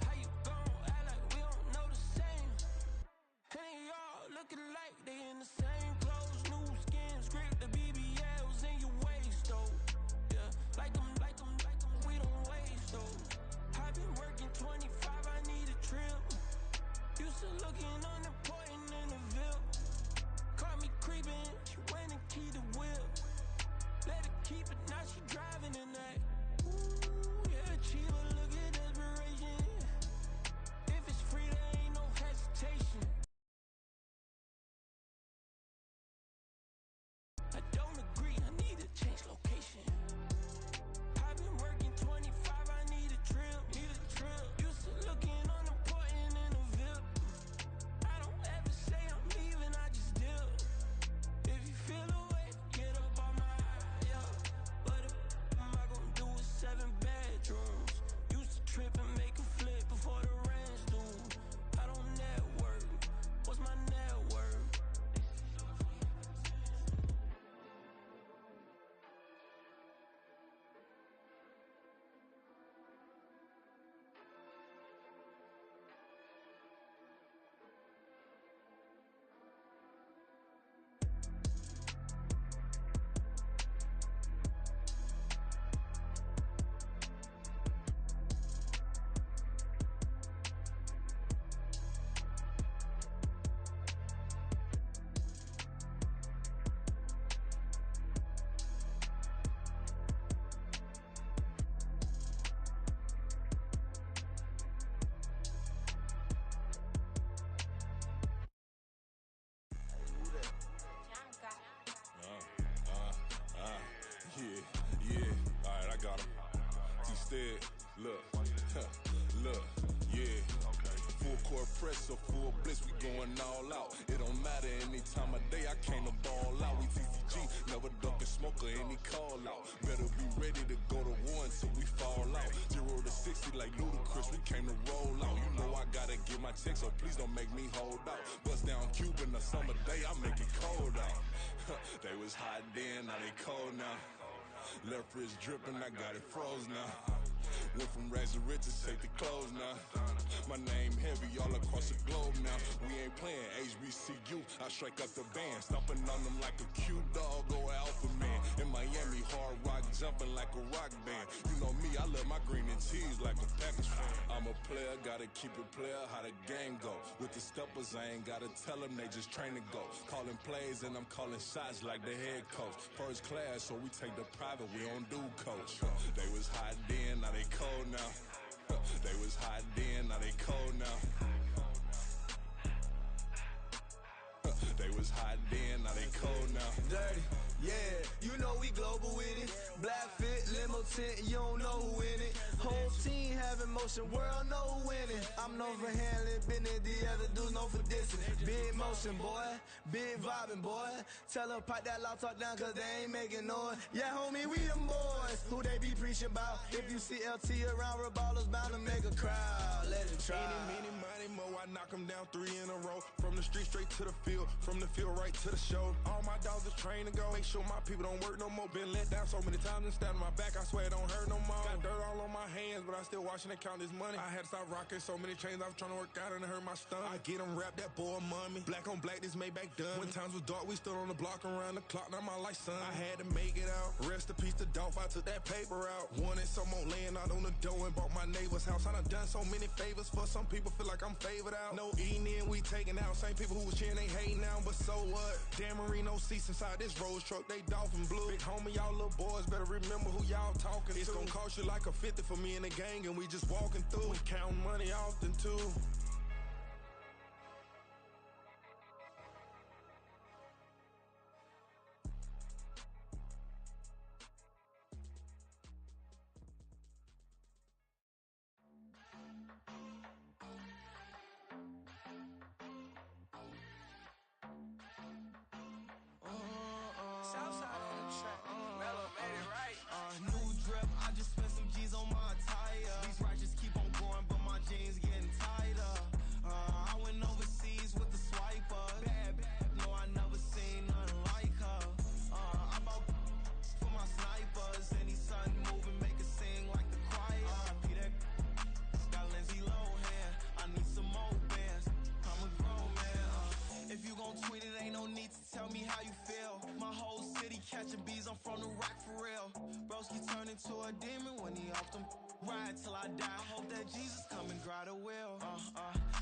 How you gon' act like we don't know the same? Hey, y'all looking like they in the same clothes, new skin, script, the BBLs in your waist, though. Yeah, like them, we don't waste, though. I've been working 25, I need a trip. Used to looking unimportant in the VIP. Caught me creeping, she went and keyed the whip. Let her keep it, now she driving in that. Ooh, yeah, Chiba, look at desperation. If it's free, there ain't no hesitation. I don't agree, I need to change location. I've been working 25, I need a trip, Used to looking unimportant in a VIP. I don't ever say I'm leaving, I just dip. If you feel away, get up on my yeah. What am I gonna do with 7 bedrooms? Used to trip and make a flip before the rent's due. I don't network, what's my net worth? Yeah, alright, I got him. Instead, look, yeah. Full court press or full blitz, we going all out. It don't matter any time of day, I came to ball out. We TCG, never duck a smoker, any call out. Better be ready to go to war until we fall out. 0 to 60 like Ludacris, we came to roll out. You know I gotta get my check, so please don't make me hold out. Bust down Cuban a summer day, I make it cold out. They was hot then, now they cold now. Left wrist dripping, I got it froze now. Went from rags to riches, take the clothes now. My name heavy all across the globe now. We ain't playing HBCU, I strike up the band. Stomping on them like a cute dog or alpha man. In Miami, hard rock jumping like a rock band. You know me, I love my green and cheese like a Packers fan. I'm a player, gotta keep it player, how the game go. With the steppers, I ain't gotta tell them, they just train to go. Calling plays and I'm calling shots like the head coach. First class, so we take the private, we don't do coach. They was hot then, now they cold now. They was hot then, now they cold now. They was hot then, now they cold now. Dirty, yeah, you know we global with it. Black fit, limo tint, you don't know who in it. Whole team having motion, world know who winning. I'm known for handling business, the other dudes known for dissing. Big motion, boy, big vibing, boy. Tell them pipe that loud talk down, cause they ain't making noise. Yeah, homie, we them boys. Who they be preaching about? If you see LT around, Reballo's bound to make a crowd. Let it try. Eeny, meeny, mo, I knock them down 3 in a row. From the street straight to the field, from the field right to the show. All my dogs are trained to go. Make sure my people don't work no more. Been let down so many times and stabbed my back. I swear it don't hurt no more. Got dirt all on my hands, but I still watching and count this money. I had to stop rocking so many chains. I was trying to work out and it hurt my stomach. I get them wrapped, that boy mummy. Black on black, this Maybach done. When times was dark, we stood on the block around the clock. Now my life, son. I had to make it out. Rest in peace to Dolph. I took that paper out. Wanted some more laying out on the dough and bought my neighbor's house. I done done so many favors for some people. Feel like I'm favored out. No eating in, we taking out. Same people who was cheering, they hating now. But so what? Dan Marino seats inside this Rolls truck. They dolphin blue. Big homie, y'all little boys better remember who y'all talking to. It's gonna cost you like a 50 for me and the gang, and we just walking through. We counting money often too. Southside on the track. Mellow made it right. New drip, I just spent some G's on my attire. These righteous keep on going, but my jeans getting tighter. I went overseas with the swiper. Bad, no, I never seen nothing like her. I bought for my snipers. Any son moving, make it sing like the choir. Peter got Lindsay Lohan. I need some more bands. I'm a grown man. If you gon' tweet it, ain't no need to tell me how you feel. My whole city catching bees, I'm from the rack for real. Broski turn into a demon when he off them. Ride till I die, I hope that Jesus come and grab the wheel.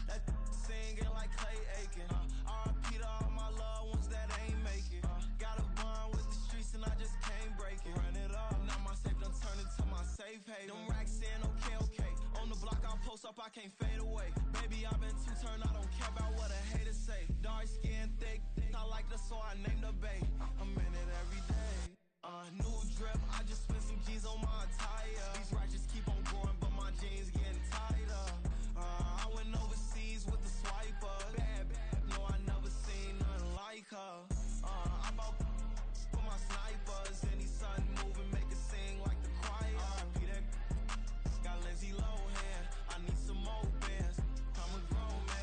That singing like Clay Aiken. R.I.P. to all my loved ones that ain't make it. Got a bond with the streets and I just can't break it. Run it up, now my safe done turned into my safe haven. Them racks in, okay. On the block I post up, I can't fade away. Baby, I've been too turned, I don't care about what a hater say. Dark skin, thick, I like the so I named the bae. I'm in it every day. New drip, I just spent some G's on my attire. These righteous keep on going, but my jeans getting tighter. I went overseas with the swiper. Bad, no, I never seen nothing like her. I bought for my snipers. Any son moving, make it sing like the choir. Peter got Lindsay Lohan. I need some more bands. I'm a grown man.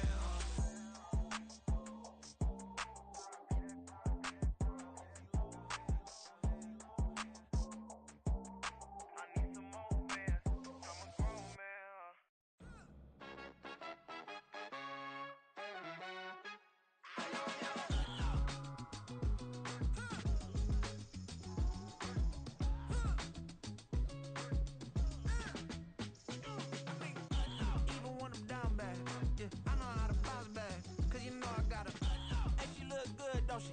Even when I'm down bad, yeah, I know how to bounce back. Cause you know I got her. Hey, she look good, don't she?